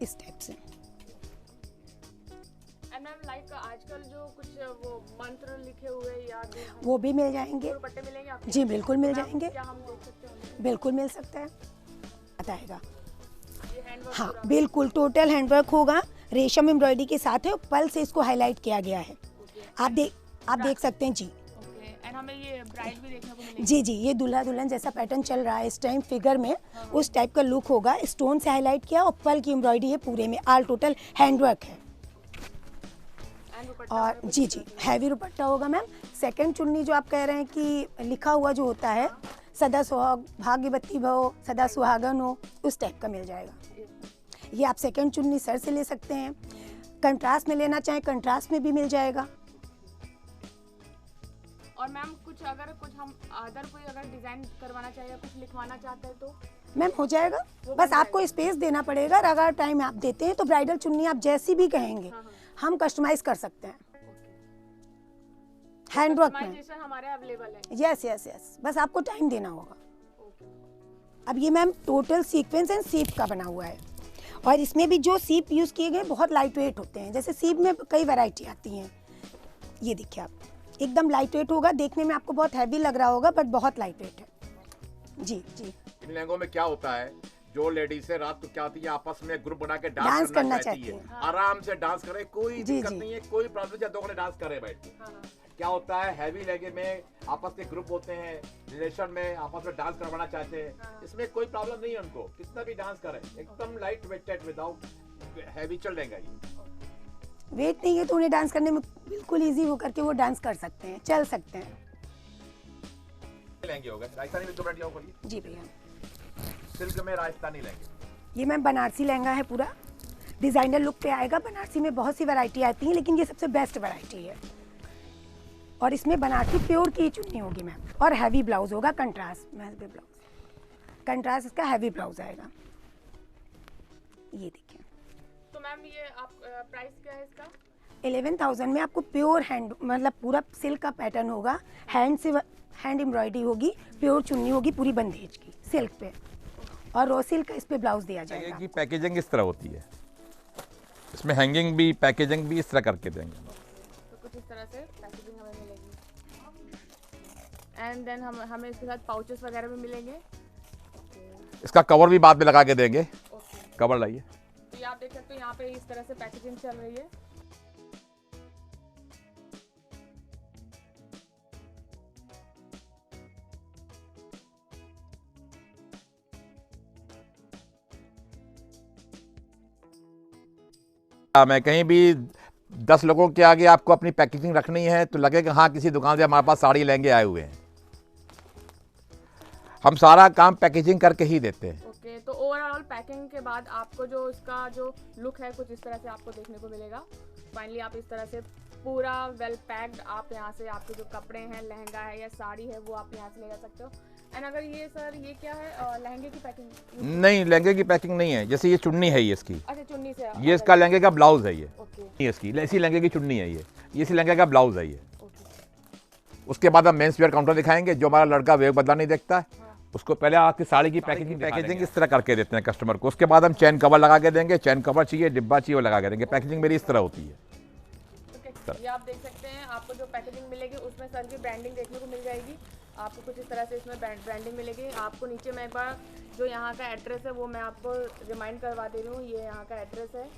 इस टाइप से। एंड मैम लाइक आजकल जो कुछ वो मंत्र लिखे हुए या वो भी मिल जाएंगे। दुपट्टे मिलेंगे आपको? जी बिल्कुल मिल जाएंगे, क्या हम देख सकते हैं? बिल्कुल मिल सकता है, बताएगा। ये हैंडवर्क हाँ बिल्कुल, टोटल हैंडवर्क होगा, रेशम एम्ब्रॉयडरी के साथ है, और पल से इसको हाईलाइट किया गया है। आप देख सकते हैं जी। ओके, एंड हमें ये ब्राइड भी देखने को मिलेगी? जी जी, ये दूल्हा दुल्हन जैसा पैटर्न चल रहा है इस टाइम फिगर में, उस टाइप का लुक होगा। स्टोन से हाईलाइट किया और पल की एम्ब्रॉयडरी है पूरे में, ऑल टोटल हैंडवर्क है। एंड दुपट्टा और जी जी हैवी दुपट्टा होगा मैम। सेकंड चुन्नी जो आप कह रहे हैं कि लिखा हुआ जो होता है सदा सुहाग भाग्यवती भव सदा सुहागन हो, उस टाइप का मिल जाएगा। ये आप सेकंड चुन्नी सर से ले सकते हैं। कंट्रास्ट में लेना चाहें कंट्रास्ट में भी मिल जाएगा। और मैम कुछ हम अदर कोई अगर डिजाइन करवाना चाहिए या कुछ लिखवाना चाहते हैं तो मैम हो जाएगा, बस आपको स्पेस देना पड़ेगा। और अगर टाइम आप देते हैं तो ब्राइडल चुन्नी आप जैसी भी कहेंगे हम कस्टमाइज कर सकते हैं हैंडवर्क में। कस्टमाइजेशन हमारे अवेलेबल है। यस यस यस, बस आपको टाइम देना होगा। अब ये मैम टोटल सीक्वेंस एंड सीप का बना हुआ है, और इसमें भी जो सीप यूज़ किए गए बहुत लाइट वेट होते हैं। जैसे सीप में कई वैरायटी आती हैं, ये देखिए आप, एकदम लाइट वेट होगा। देखने में आपको बहुत हैवी लग रहा होगा बट बहुत लाइट वेट है। जी जी। इन लहंगों में क्या होता है, जो लेडीज है रात को क्या होती है आपस में ग्रुप बना के डांस डांस करना चाहती है, चाहती आराम से डांस करे, कोई जी, दिक्कत जी। नहीं है, कोई प्रॉब्लम नहीं, दो घंटे डांस करे बैठ के। क्या होता है हैवी लहंगे में आपस के ग्रुप होते हैं, रिलेशन में आपस में डांस करवाना चाहते हैं, इसमें कोई प्रॉब्लम नहीं है उनको, कितना भी डांस करें, एकदम लाइट वेटेड विदाउट हैवी चल रहेगा। ये वेट नहीं है तो उन्हें डांस करने में बिल्कुल इजी हो करके वो डांस कर सकते हैं, चल सकते हैं। लहंगे हो गए राजस्थानी में, 2 मिनट बोलिए। जी भैया, सिल्क में राजस्थानी लहंगे, ये मैम बनारसी लहंगा है पूरा, डिज़ाइनर लुक पे आएगा। बनारसी में बहुत सी वैरायटी आती है, लेकिन ये सबसे बेस्ट वैरायटी है। और इसमें बनारसी प्योर की चुन्नी होगी मैम, और हैवी ब्लाउज होगा, कंट्रास्ट महल पे ब्लाउज, कंट्रास्ट इसका हैवी ब्लाउज आएगा। ये देखिए। तो मैम ये आप प्राइस क्या है इसका? 11,000 में आपको प्योर हैंड, मतलब पूरा सिल्क का पैटर्न होगा, हैंड से हैंड एम्ब्रॉयडरी होगी, प्योर चुन्नी होगी पूरी बंदेज की सिल्क पे, और रो सिल्क का इस पे ब्लाउज दिया जाएगा। की पैकेजिंग इस तरह होती है, इसमें हैंगिंग भी पैकेजिंग भी इस तरह करके देंगे। तो कुछ इस तरह से पैकेजिंग हमें मिलेगी, एंड देन हमें इसके साथ पाउचेस वगैरह भी मिलेंगे। इसका कवर भी बाद में लगा के देंगे। कवर लाइए। तो ये आप देख सकते हो यहाँ पे इस तरह से पैकेजिंग चल रही है। मैं कहीं भी 10 लोगों के आगे आपको अपनी पैकेजिंग रखनी है तो लगेगा हाँ किसी दुकान से हमारे पास साड़ी लहंगे आए हुए हैं। हम सारा काम पैकेजिंग करके ही देते हैं। ओके, तो ओवरऑल पैकिंग के बाद आपको जो इसका जो लुक है कुछ इस तरह से आपको देखने को मिलेगा। फाइनली आप इस तरह से पूरा वेल पैक्ड आप यहाँ से आपके जो कपड़े हैं, लहंगा है या साड़ी है, वो आप यहाँ से ले जा सकते हो। एंड अगर ये सर ये क्या है, लहंगे की पैकिंग? नहीं, लहंगे की पैकिंग नहीं है। जैसे ये चुन्नी है, ये इसकी, अच्छा चुन्नी से, ये इसका लहंगे का ब्लाउज है। ये ओके, इसकी इसी लहंगे की चुन्नी है। ये इस लहंगे का ब्लाउज है। ये ओके। उसके बाद हम मेंस वेयर काउंटर दिखाएंगे। जो हमारा लड़का वेग बदला नहीं देखता है, उसको पहले आपकी साड़ी की पैकेजिंग इस तरह करके देते हैं कस्टमर को। उसके बाद हम चैन कवर लगा के देंगे। चैन कवर चाहिए, डिब्बा चाहिए, वो लगा के देंगे। पैकेजिंग मेरी इस तरह होती है। ये आप देख सकते हैं, आपको जो पैकेजिंग मिलेगी उसमें सर की ब्रांडिंग देखने को मिल जाएगी। आपको कुछ इस तरह से इसमें ब्रांडिंग मिलेगी। आपको नीचे मैं एक बार जो यहाँ का एड्रेस है वो मैं आपको रिमाइंड करवा दे रही हूँ। ये यहाँ का एड्रेस है,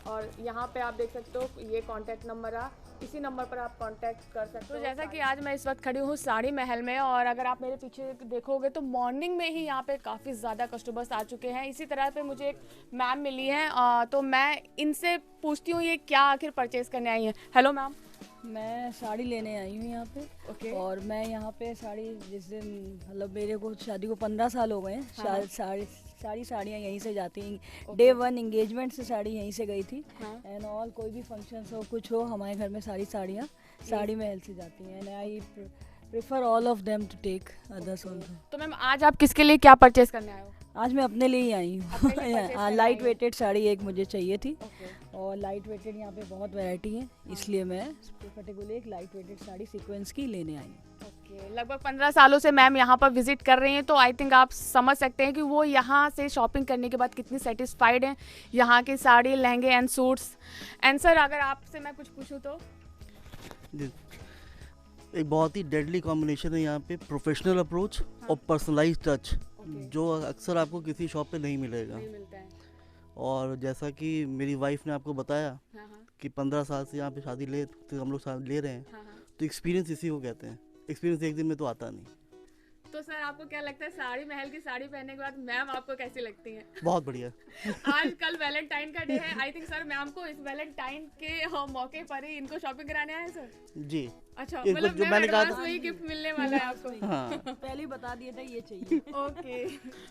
और यहाँ पे आप देख सकते हो ये कॉन्टैक्ट नंबर है, इसी नंबर पर आप कांटेक्ट कर सकते हो। तो जैसा कि आज मैं इस वक्त खड़ी हूँ साड़ी महल में, और अगर आप मेरे पीछे देखोगे तो मॉर्निंग में ही यहाँ पे काफ़ी ज़्यादा कस्टमर्स आ चुके हैं। इसी तरह पे मुझे एक मैम मिली हैं, तो मैं इनसे पूछती हूँ ये क्या आखिर परचेज़ करने आई हैं। Hello ma'am. मैं साड़ी लेने आई हूँ यहाँ पे। ओके। और मैं यहाँ पे साड़ी जिस दिन मतलब मेरे को शादी को 15 साल हो गए हैं। सारी साड़ियाँ यहीं से जाती हैं। डे 1 एंगेजमेंट से साड़ी यहीं से गई थी। एंड ऑल कोई भी फंक्शन हो कुछ हो, हमारे घर में साड़ियाँ साड़ी महल से जाती हैं। And I prefer all of them to take others also. तो मैम आज आप किसके लिए क्या परचेज करने आए हो? आज मैं अपने लिए ही आई हूँ। लाइट वेटेड साड़ी एक मुझे चाहिए थी। और लाइट वेटेड यहाँ पे बहुत वैरायटी है, इसलिए मैं पर्टिकुलर एक लाइट वेटेड साड़ी सीक्वेंस की लेने आई हूँ। ओके, लगभग 15 सालों से मैम यहाँ पर विजिट कर रही हैं, तो आई थिंक आप समझ सकते हैं कि वो यहाँ से शॉपिंग करने के बाद कितनी सेटिस्फाइड हैं यहाँ की साड़ी, लहंगे एंड सूट्स। एंड सर अगर आपसे मैं कुछ पूछूँ तो? एक बहुत ही डेडली कॉम्बिनेशन है यहाँ पे, प्रोफेशनल अप्रोच और पर्सनलाइज टच, जो अक्सर आपको किसी शॉप पे नहीं मिलेगा। नहीं मिलता है। और जैसा कि मेरी वाइफ ने आपको बताया कि 15 साल से यहाँ पे शादी हम लोग ले रहे हैं, तो एक्सपीरियंस इसी को कहते हैं। एक्सपीरियंस एक दिन में तो आता नहीं। तो सर आपको क्या लगता है साड़ी महल की साड़ी पहनने के बाद मैम आपको कैसी लगती हैं? बहुत बढ़िया। आज कल वैलेंटाइन का डे है, आई थिंक सर मैम को इस वैलेंटाइन के मौके पर ही इनको शॉपिंग कराने आए सर? जी। अच्छा, जो मतलब मैंने कहा था वही गिफ्ट मिलने वाला है आपको। हाँ। पहले ही बता दिया था ये चाहिए। ओके।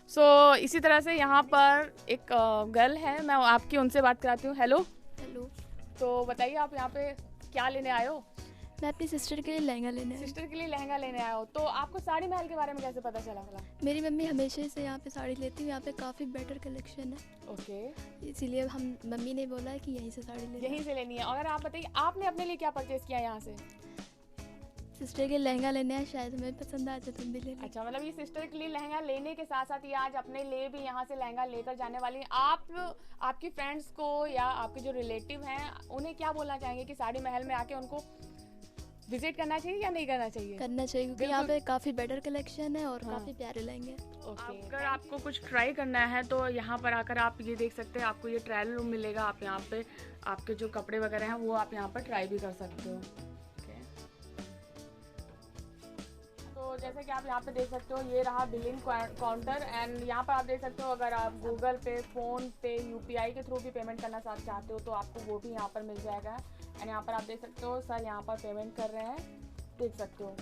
सो इसी तरह से यहाँ पर एक गर्ल है, मैं आपकी उनसे बात कराती हूँ। हेलो। हेलो। तो बताइए आप यहाँ पे क्या लेने आए हो? मैं अपनी सिस्टर के लिए लहंगा लेने आई। सिस्टर के लिए लहंगा लेने आए हो, तो आपको साड़ी महल के बारे में कैसे पता चला? मेरी मम्मी हमेशा से यहाँ पे साड़ी लेती है, यहाँ पे काफ़ी बेटर कलेक्शन है। ओके। इसीलिए हम मम्मी ने बोला है कि यहीं से साड़ी लेनी। यहीं से लेनी है। अगर आप बताइए आपने अपने लिए क्या परचेज किया यहाँ से? सिस्टर के लहंगा लेने आए, शायद हमें पसंद आए तो तुम भी ले लो। अच्छा, मतलब ये सिस्टर के लिए लहंगा लेने के साथ साथ ये आज अपने लिए भी यहाँ से लहंगा लेकर जाने वाली हैं। आप आपकी फ्रेंड्स को या आपके जो रिलेटिव हैं उन्हें क्या बोलना चाहेंगे कि साड़ी महल में आके उनको विजिट करना चाहिए या नहीं करना चाहिए? करना चाहिए, क्योंकि यहाँ पे काफ़ी बेटर कलेक्शन है और काफ़ी प्यारे लहंगे। अगर आपको कुछ ट्राई करना है तो यहाँ पर आकर आप ये देख सकते हैं, आपको ये ट्रायल रूम मिलेगा। आप यहाँ पे आपके जो कपड़े वगैरह हैं वो आप यहाँ पर ट्राई भी कर सकते हो। तो जैसे कि आप यहाँ पे देख सकते हो, ये रहा बिलिंग काउंटर। एंड यहाँ पर आप देख सकते हो अगर आप गूगल पे, फ़ोन पे, UPI के थ्रू भी पेमेंट करना चाहते हो तो आपको वो भी यहाँ पर मिल जाएगा। एंड यहाँ पर आप देख सकते हो सर यहाँ पर पेमेंट कर रहे हैं, देख सकते हो।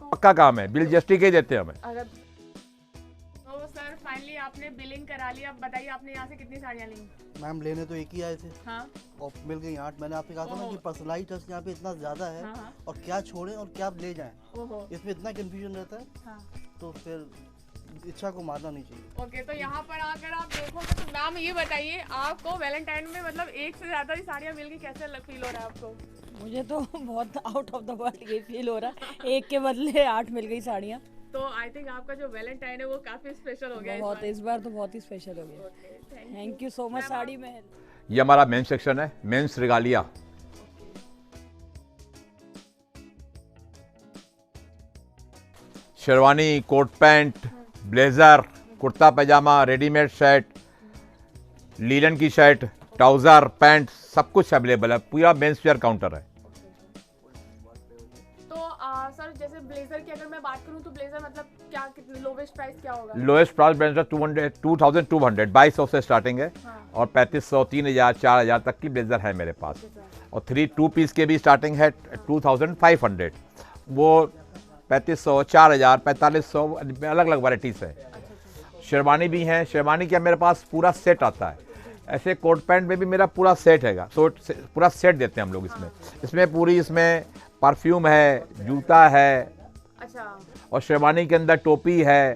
पक्का काम है, बिल GST के देते हैं हमें। अगर तो सर फाइनली आपने बिलिंग करा ली, अब बताइए आपने यहाँ से कितनी साड़ियाँ ली? मैम लेने तो एक ही आए थे हाँ और मिल गई 8। मैंने आपसे कहा था ना कि पर्सनलाइज टच यहाँ पे इतना ज़्यादा है हाँ। और क्या छोड़ें और क्या ले जाएं, ओहो इसमें इतना कन्फ्यूजन रहता है, हाँ। तो फिर इच्छा को मारना नहीं चाहिए। ओके, तो यहाँ पर आकर आप देखोगे तो मैम ये बताइए आपको वैलेंटाइन में मतलब एक से ज़्यादा ही साड़ियाँ मिल गई, कैसे फील हो रहा है आपको? मुझे तो बहुत आउट ऑफ द वर्ल्ड ये फील हो रहा है, एक के बदले 8 मिल गई साड़ियाँ। तो आई थिंक आपका जो वैलेंटाइन है वो काफ़ी स्पेशल हो गया बहुत, इस बार तो बहुत ही स्पेशल हो गया। Thank you so much Sari Mahal. ये हमारा मेन सेक्शन है, men's regalia. Sherwani, coat pant, blazer, kurta pyjama, readymade shirt, linen की शर्ट, ट्राउजर, पैंट, सब कुछ अवेलेबल है। पूरा मेंस वेयर काउंटर है। तो सर जैसे ब्लेजर की अगर मैं बात करूं तो ब्लेजर मतलब क्या, कितने लोवेस्ट प्राइस क्या होगा? लोएस्ट प्राइस ब्लेजर 2200 2200 से स्टार्टिंग है और 3500 3000 4000 तक की ब्लेजर है मेरे पास। और 2 पीस के भी स्टार्टिंग है 2500, वो 3500 4000 4500 अलग अलग वैराइटीज है। शेरवानी भी हैं, शेरवानी का मेरे पास पूरा सेट आता है। ऐसे कोट पैंट में भी मेरा पूरा सेट हैगा, पूरा सेट देते हैं हम लोग इसमें। इसमें पूरी, इसमें परफ्यूम है, जूता है, अच्छा, और शेरवानी के अंदर टोपी है,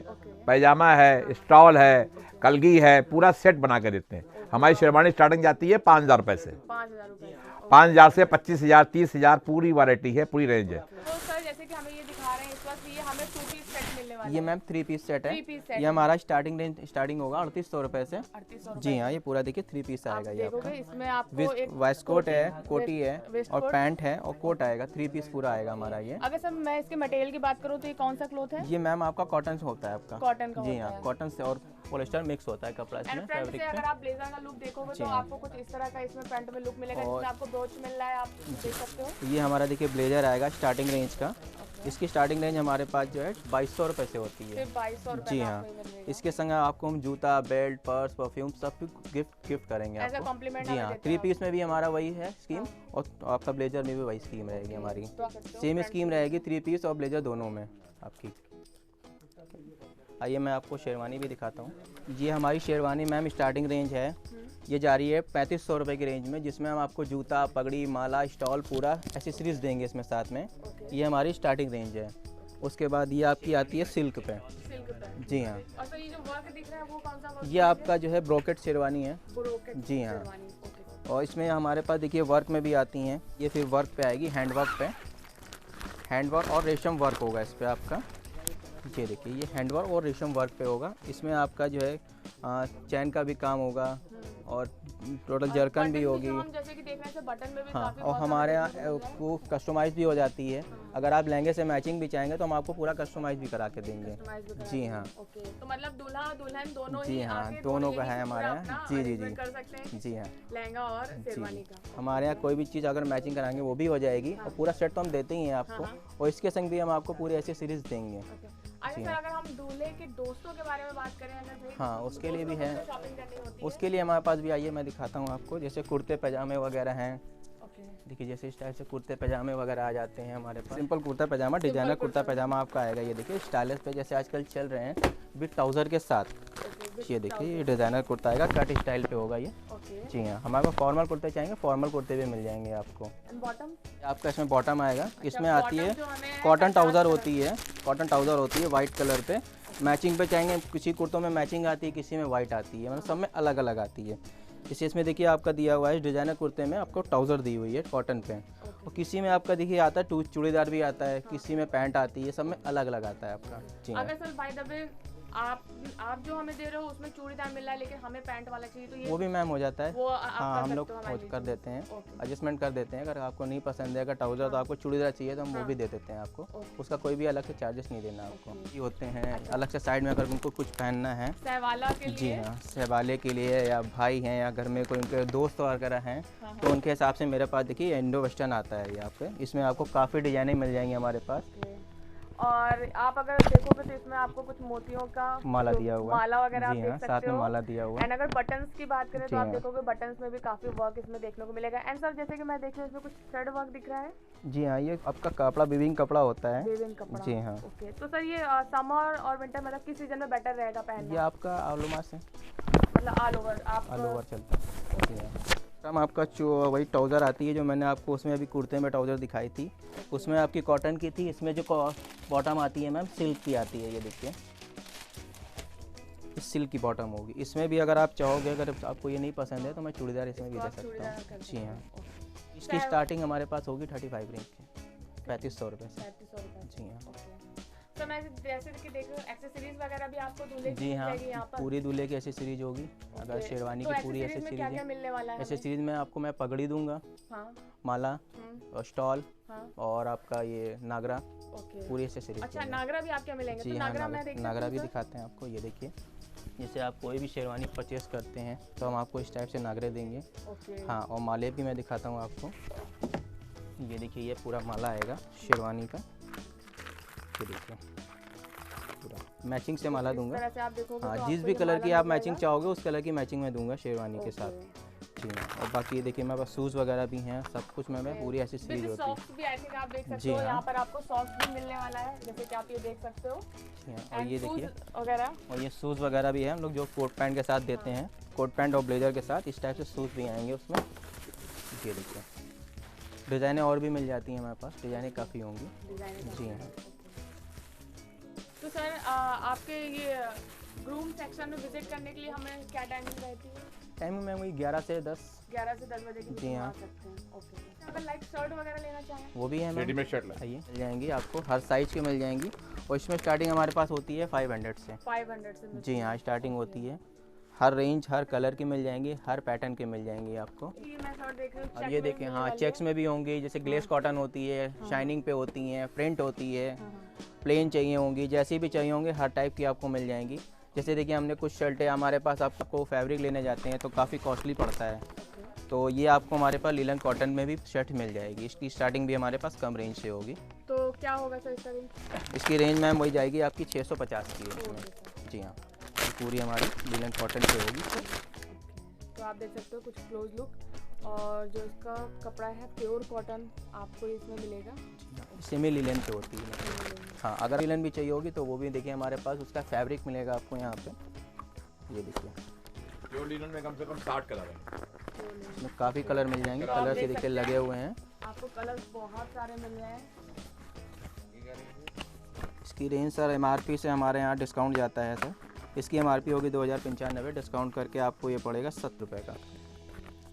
पैजामा है, स्टॉल है, कलगी है, पूरा सेट बना के देते हैं। हमारी शेरवानी स्टार्टिंग जाती है 5000 रुपये से, 5000 रुपये। 5000 से 25000 30000 पूरी वैरायटी है, पूरी रेंज है। तो सर जैसे कि हमें ये दिखा रहे हैं इस वक्त, ये हमें 2 पीस सेट मिलने वाला ये मैम 3 पीस सेट है। 3 पीस सेट ये हमारा स्टार्टिंग होगा 3800 रुपये से। 3800 जी हाँ, ये पूरा देखिए 3 पीस आएगा ये आपका। देखोगे इसमें आपको एक वेस्ट कोट है, कोटी है वेस्ट और कोट। पैंट है और कोट आएगा। 3 पीस पूरा आएगा हमारा ये। अगर सर मैं इसके मटेरियल की बात करूँ तो ये कौन सा क्लॉथ है? ये मैम आपका कॉटन से होता है आपका। कॉटन का जी होता हाँ, है। कॉटन से और पॉलिस्टर मिक्स होता है कपड़ा इसमें, एंड फ्रंट फैब्रिक से पे। अगर आप ब्लेजर का लुक देखोगे तो हाँ। आपको कुछ इस तरह का इसमें फ्रंट में लुक मिलेगा, और- जिसमें आपको ब्रोच मिल रहा है, आप देख सकते हो। ये हमारा देखिए ब्लेजर आएगा स्टार्टिंग रेंज का। इसकी स्टार्टिंग रेंज हमारे पास जो है 2200 रुपये से होती है। सिर्फ 2200 रुपये जी में हाँ, आपको ये मिल जाएगा। इसके संग आपको हम जूता, बेल्ट, पर्स, परफ्यूम सब गिफ्ट करेंगे As a आपको। compliment जी हमें हाँ, देते 3 हैं पीस में भी हमारा वही है स्कीम और आपका ब्लेजर में भी वही स्कीम रहेगी हमारी। तो आप सकते हो सेम front स्कीम रहेगी 3 पीस और ब्लेजर दोनों में आपकी। आइए मैं आपको शेरवानी भी दिखाता हूँ। ये हमारी शेरवानी मैम स्टार्टिंग रेंज है, ये जा रही है 3500 रुपये की रेंज में, जिसमें हम आपको जूता, पगड़ी, माला, स्टॉल पूरा एसेसरीज देंगे इसमें साथ में। ये हमारी स्टार्टिंग रेंज है। उसके बाद ये आपकी आती है सिल्क पे। सिल्क पे। जी हाँ, और सर ये जो वर्क दिख रहा है वो कौन सा वर्क? ये आपका जो है ब्रोकेट शेरवानी है। ब्रोकेट जी हाँ। शेरवानी, ओके। और इसमें हमारे पास देखिए वर्क में भी आती हैं। ये फिर वर्क पे आएगी, हैंड वर्क पे। हैंड वर्क और रेशम वर्क होगा इस पर आपका। ये देखिए, ये हैंड वर्क और रेशम वर्क पे होगा। इसमें आपका जो है चैन का भी काम होगा और टोटल जरकन भी होगी। हम जैसे कि देख रहे हैं बटन में भी हाँ, काफी और बहुत हमारे सारे यहाँ वो कस्टमाइज़ भी हो जाती है। अगर आप लहंगे से मैचिंग भी चाहेंगे तो हम आपको पूरा कस्टमाइज़ भी करा के देंगे। customize भी करा जी देंगे। हाँ, ओके, तो मतलब दूल्हा दुल्हन दोनों जी ही हाँ, आके दोनों यही का है पूरा हमारे यहाँ। अपना जी, जी, arrangement जी। कर सकते हैं, जी हाँ, लहंगा और शेरवानी का। हमारे यहाँ कोई भी चीज़ अगर मैचिंग कराएंगे वो भी हो जाएगी और पूरा सेट तो हम देते ही हैं आपको। और इसके संग भी हम आपको पूरी ऐसी सीरीज़ देंगे। अच्छा सर, अगर हम दूल्हे के दोस्तों के बारे में बात करें, अगर भाई हाँ, उसके लिए भी है। शॉपिंग करनी होती है, उसके लिए हमारे पास भी आइए, मैं दिखाता हूँ आपको। जैसे कुर्ते पैजामे वगैरह हैं। ओके, देखिए जैसे इस टाइप से कुर्ते पैजामे वगैरह आ जाते हैं हमारे पास। सिंपल कुर्ता पैजामा, डिजाइनर कुर्ता पैजामा आपका आएगा। ये देखिए स्टाइलिश पे जैसे आजकल चल रहे हैं विद ट्राउज़र के साथ। ये देखिए, ये डिज़ाइनर कुर्ता आएगा, कट स्टाइल पे होगा ये। ओके। जी हाँ, हमारे पास फॉर्मल कुर्ते चाहेंगे, फॉर्मल कुर्ते भी मिल जाएंगे आपको। And bottom? आपका इसमें बॉटम आएगा। इसमें आती है bottom जो हमें कॉटन ट्राउज़र होती है, कॉटन ट्राउज़र होती है वाइट कलर पे। मैचिंग पे चाहेंगे, किसी कुर्तों में मैचिंग आती है, किसी में वाइट आती है, मतलब सब में अलग अलग आती है। इसी इसमें देखिए आपका दिया हुआ है डिज़ाइनर कुर्ते में आपको ट्राउज़र दी हुई है कॉटन पे। और किसी में आपका देखिए आता है चूड़ीदार भी आता है, किसी में पैंट आती है, सब में अलग अलग आता है आपका। जी हाँ, अगर सर बाय द वे आप जो हमें दे रहे हो उसमें चूड़ीदार मिल रहा है लेकिन हमें पैंट वाला चाहिए, तो ये वो भी मैम हो जाता है। वो आप हाँ, कर हम सकते लोग हो हमारे लिए? कर देते हैं, ओके। एडजस्टमेंट कर देते हैं। अगर आपको नहीं पसंद है, अगर ट्राउज़र तो आपको चूड़ीदार चाहिए तो हम वो भी दे देते हैं आपको। उसका कोई भी अलग से चार्जेस नहीं देना आपको। ये होते हैं अलग से साइड में, अगर उनको कुछ पहनना है। सहवाला के जी लिए? हाँ, सहवाले के लिए या भाई हैं या घर में कोई उनके दोस्त वगैरह हैं तो उनके हिसाब से मेरे पास देखिए इंडो वेस्टर्न आता है। ये आपके इसमें आपको काफ़ी डिज़ाइनें मिल जाएंगी हमारे पास। और आप अगर देखोगे तो इसमें आपको कुछ मोतियों का माला जो दिया हुआ है। माला वगैरह आप जी देख हाँ, सकते साथ में हो। माला दिया हुआ है। एंड अगर बटन्स की बात करें जी तो आप हाँ। देखोगे बटन्स में भी काफी वर्क इसमें देखने को मिलेगा। एंड सर जैसे कि मैं देख रही हूँ इसमें कुछ थ्रेड वर्क दिख रहा है, जी हाँ, ये आपका कपड़ा वीविंग कपड़ा होता है। वेविंग कपड़ा। जी हाँ। ओके, तो सर ये समर और विंटर मतलब किस सीजन में बेटर रहेगा ये पहनना? आपका ऑल ओवर से मतलब ऑल ओवर आप ऑल ओवर चलता है। जी हाँ। हम आपका वही ट्राउज़र आती है जो मैंने आपको उसमें अभी कुर्ते में ट्राउज़र दिखाई थी, उसमें आपकी कॉटन की थी। इसमें जो बॉटम आती है मैम सिल्क की आती है, ये देखिए इस सिल्क की बॉटम होगी। इसमें भी अगर आप चाहोगे, अगर आपको ये नहीं पसंद है तो मैं चूड़ीदार इसमें भी दे सकता हूँ। जी हाँ, इसकी स्टार्टिंग हमारे पास होगी 35 रेंज की, 3500 रुपये से। 3500 रुपए। जी हाँ। तो मैं जैसे कि देख रही हूँ एक्सेसरीज वगैरह भी आपको दूल्हे की जी मिल हाँ, जाएगी यहाँ पर। पूरी दूल्हे की एसेसरीज होगी। अगर ओके, शेरवानी तो की पूरी एक्सेसरीज में क्या क्या एसेसरीज मिलने वाला है हमें? एसेसरीज में आपको मैं पगड़ी दूंगा, हाँ, माला और स्टॉल हाँ, और आपका ये नागरा, ओके। पूरी एसेसरीज। अच्छा, नागरा भी आपके मिलेंगे? जी तो हाँ, नागरा मैं देख नागरा भी सकती हूँ, सर? दिखाते हैं आपको। ये देखिए, जैसे आप कोई भी शेरवानी परचेस करते हैं तो हम आपको इस टाइप से नागरे देंगे। ओके। हाँ, और माले भी मैं दिखाता हूँ आपको। ये देखिए, ये पूरा माला आएगा शेरवानी का। ये देखिए पूरा मैचिंग से माला इस दूंगा। तरह से आप देखोगे हाँ, तो जिस आपको भी ये कलर माला की आप मिल मैचिंग जाएगा। चाहोगे उस कलर की मैचिंग में दूंगा शेरवानी के साथ। जी हाँ, और बाकी ये देखिए मेरे पास शूज़ वगैरह भी हैं, सब कुछ में पूरी ऐसी सीरीज होती है। सॉक्स भी आई थिंक आप देख सकते जी हो, हाँ। यहाँ पर आपको सॉक्स भी मिलने वाला है, जैसे कि आप ये देख सकते हो। जी हाँ, और And ये shoes देखिए, वगैरह। और ये शूज़ वगैरह भी है हम लोग जो कोट पैंट के साथ देते हैं। कोट पैंट और ब्लेजर के साथ इस टाइप से शूज़ भी आएंगे उसमें। ये देखिए, डिज़ाइनें और भी मिल जाती हैं हमारे पास, डिज़ाइनें काफ़ी होंगी। जी हाँ। तो सर आपके ये ग्रूम सेक्शन में विजिट करने के लिए हमें क्या टाइमिंग रहती है? टाइमिंग मैम वही 11 से 10। 11 से 10 बजे के बीच जी में हाँ। आ सकते हैं। ओके। अगर लाइक शर्ट वगैरह लेना चाहें? वो भी है मैम, रेडीमेड शर्ट ला आइए मिल जाएंगी आपको, हर साइज़ की मिल जाएंगी। और इसमें स्टार्टिंग हमारे पास होती है 500 से। 500 से जी हाँ, स्टार्टिंग होती है। हर रेंज, हर कलर की मिल जाएंगी, हर पैटर्न के मिल जाएंगी आपको। ये मैं शर्ट देख रही हूँ, अब check ये में देखें, मिलने हाँ, वाली चेक्स है। में भी होंगी, जैसे ग्लेस कॉटन होती है, शाइनिंग पे होती हैं, प्रिंट होती है, हाँ। प्लेन चाहिए होंगी, जैसी भी चाहिए होंगे हर टाइप की आपको मिल जाएंगी। जैसे देखिए, हमने कुछ शर्टें हमारे पास, आपको फैब्रिक लेने जाते हैं तो काफ़ी कॉस्टली पड़ता है, तो ये आपको हमारे पास लिलन कॉटन में भी शर्ट मिल जाएगी। इसकी स्टार्टिंग भी हमारे पास कम रेंज से होगी। तो क्या होगा सर इसका रेंज? इसकी रेंज मैम वही जाएगी आपकी 650 की है इसमें। जी हाँ, ये पूरी हमारी लिलन कॉटन से होगी। तो आप देख सकते हो कुछ क्लोज लुक, और जो इसका कपड़ा है प्योर कॉटन आपको इसमें मिलेगा। सेमी लिलन पे होती है। हाँ, अगर लिलन भी चाहिए होगी तो वो भी देखिए हमारे पास, उसका फैब्रिक मिलेगा आपको यहाँ पे। ये देखिए, जो लिनन में कम से कम 60 कलर है। इसमें काफ़ी कलर मिल जाएंगे, तो आप कलर देख से देखिए सकते लगे हैं। हुए हैं। आपको कलर्स बहुत सारे मिल रहे हैं। इसकी रेंज सर MRP से हमारे यहाँ डिस्काउंट जाता है सर। इसकी MRP होगी 2095, डिस्काउंट करके आपको ये पड़ेगा 70 रुपये का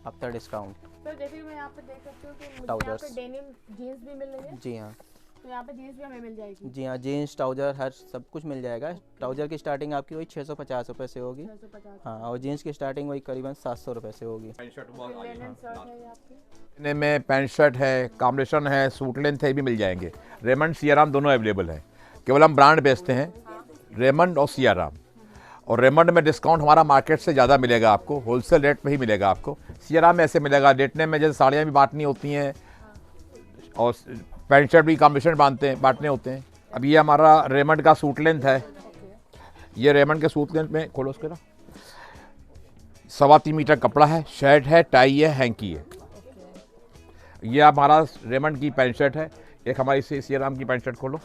आफ्टर डिस्काउंट। तो जैसे कि मैं यहाँ पे देख सकती हूँ कि मुझे यहाँ ट्राउजर्स। पे डेनिम जीन्स भी मिल रही है, जी हाँ, तो यहाँ पे जीन्स भी हमें मिल जाएगी। जी हाँ, जीन्स ट्राउजर हर सब कुछ मिल जाएगा। ट्राउजर की स्टार्टिंग आपकी वही 650 रुपये से होगी। 650। हाँ, और जीन्स की स्टार्टिंग वही करीबन 700 रुपये से होगी। लिनन शर्ट है ये आपकी। इतने में पैंट शर्ट है, कॉम्बिनेशन है, सूट लेंथ है, भी मिल जाएंगे। रेमंड, सियाराम दोनों अवेलेबल है। केवल हम ब्रांड बेचते हैं, रेमंड और सियाराम। और रेमंड में डिस्काउंट हमारा मार्केट से ज़्यादा मिलेगा आपको, होलसेल रेट में ही मिलेगा आपको। सियाराम में ऐसे मिलेगा लेटने में, जैसे साड़ियाँ भी बांटनी होती हैं और पैंट शर्ट भी कॉम्बिनेशन बांटने होते हैं। अब ये हमारा रेमंड का सूट लेंथ है। ये रेमंड के सूट लेंथ में खोलो उसके ना, 3.25 मीटर कपड़ा है, शर्ट है, टाई है, हैंकी है। ये हमारा रेमंड की पैंट शर्ट है। एक हमारी सियाराम की पैंट शर्ट खोलो।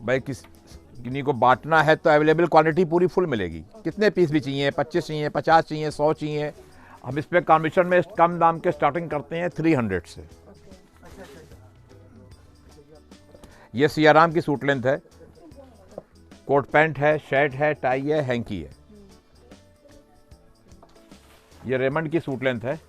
भाई किन्हीं को बांटना है तो अवेलेबल क्वांटिटी पूरी फुल मिलेगी। कितने पीस भी चाहिए, 25 चाहिए, 50 चाहिए, 100 चाहिए, हम इस पे कमीशन में कम दाम के स्टार्टिंग करते हैं 300 से। ये सियाराम की सूट लेंथ है, कोट पैंट है, शर्ट है, टाई है, हैंकी है। ये रेमंड की सूट लेंथ है।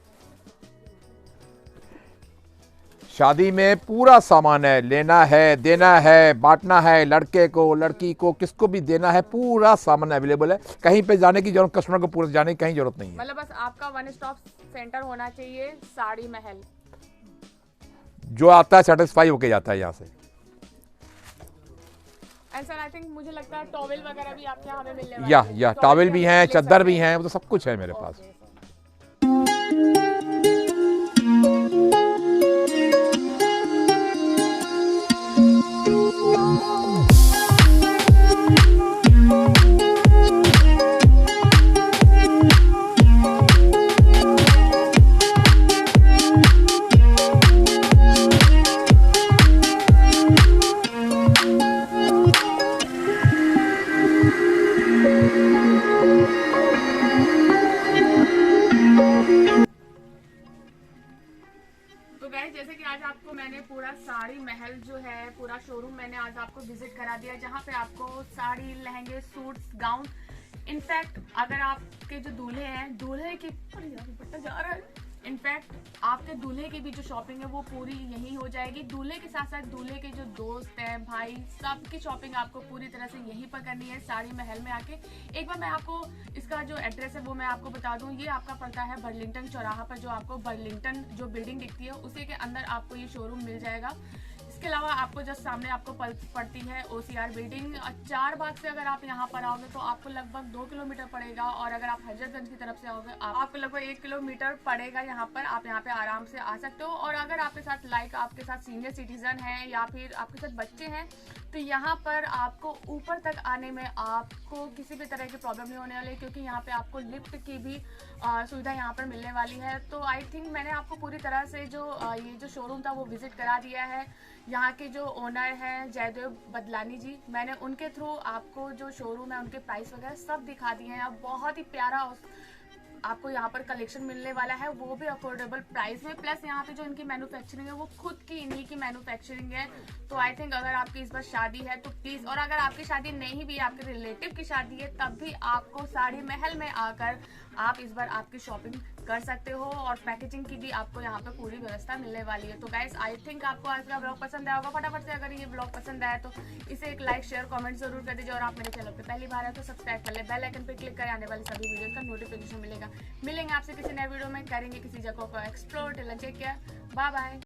शादी में पूरा सामान है, लेना है, देना है, बांटना है, लड़के को, लड़की को, किसको भी देना है, पूरा सामान अवेलेबल है। कहीं पे जाने की जरूरत, कस्टमर को पूरे जाने की कहीं जरूरत नहीं है। मतलब बस आपका वन स्टॉप सेंटर होना चाहिए साड़ी महल। जो आता है सेटिस्फाई होके जाता है यहाँ से। एंड सर आई थिंक मुझे लगता है टॉवेल वगैरह भी आपके यहाँ हमें मिलने वाले या हैं। टॉवेल भी हम हैं, ले चादर सकते भी हैं, वो तो सब कुछ है मेरे पास। Okay, sir. तो गाइस जैसे कि आज आपको मैंने पूरा साड़ी महल जो है पूरा शोरूम मैंने आज आपको विजिट करा दिया, जहाँ पे आपको साड़ी, लहंगे, सूट्स, गाउन, इनफैक्ट अगर आपके जो दूल्हे हैं, दूल्हे की दुपट्टा जा रहा है, इनफैक्ट आपके दूल्हे की भी जो शॉपिंग है वो पूरी यहीं हो जाएगी। दूल्हे के साथ साथ दूल्हे के जो दोस्त हैं, भाई, सबकी शॉपिंग आपको पूरी तरह से यहीं पर करनी है साड़ी महल में आके। एक बार मैं आपको इसका जो एड्रेस है वो मैं आपको बता दूं, ये आपका पड़ता है बर्लिंगटन चौराहा पर, जो आपको बर्लिंगटन जो बिल्डिंग दिखती है उसी के अंदर आपको ये शोरूम मिल जाएगा। इसके अलावा आपको जस्ट सामने आपको पड़ती है OCR बिल्डिंग। 4 बाग से अगर आप यहाँ पर आओगे तो आपको लगभग 2 किलोमीटर पड़ेगा, और अगर आप हजरतगंज की तरफ से आओगे आपको लगभग 1 किलोमीटर पड़ेगा। यहाँ पर आप यहाँ पे आराम से आ सकते हो। और अगर आपके साथ आपके साथ सीनियर सिटीजन हैं या फिर आपके साथ बच्चे हैं तो यहाँ पर आपको ऊपर तक आने में आपको किसी भी तरह की प्रॉब्लम नहीं होने वाली, क्योंकि यहाँ पे आपको लिफ्ट की भी सुविधा यहाँ पर मिलने वाली है। तो आई थिंक मैंने आपको पूरी तरह से जो ये जो शोरूम था वो विजिट करा दिया है। यहाँ के जो ओनर हैं जयदेव बदलानी जी, मैंने उनके थ्रू आपको जो शोरूम है उनके प्राइस वगैरह सब दिखा दिए हैं। अब बहुत ही प्यारा आपको यहाँ पर कलेक्शन मिलने वाला है, वो भी अफोर्डेबल प्राइस में। प्लस यहाँ पे जो इनकी मैन्युफैक्चरिंग है वो खुद की इन्हीं की मैन्युफैक्चरिंग है। तो आई थिंक अगर आपकी इस बार शादी है तो प्लीज़, और अगर आपकी शादी नहीं भी, आपके रिलेटिव की शादी है, तब भी आपको साड़ी महल में आकर आप इस बार आपकी शॉपिंग कर सकते हो। और पैकेजिंग की भी आपको यहाँ पे पूरी व्यवस्था मिलने वाली है। तो गाइस आई थिंक आपको आज का ब्लॉग पसंद आया होगा। फटाफट से अगर ये ब्लॉग पसंद आया तो इसे एक लाइक, शेयर, कमेंट जरूर कर दीजिए। और आप मेरे चैनल पे पहली बार है तो सब्सक्राइब कर ले, बेल आइकन पे क्लिक करें, आने वाली सभी वीडियोस का नोटिफिकेशन मिलेगा। मिलेंगे आपसे किसी नए वीडियो में, करेंगे किसी जगह को explore. Till then take care, bye bye.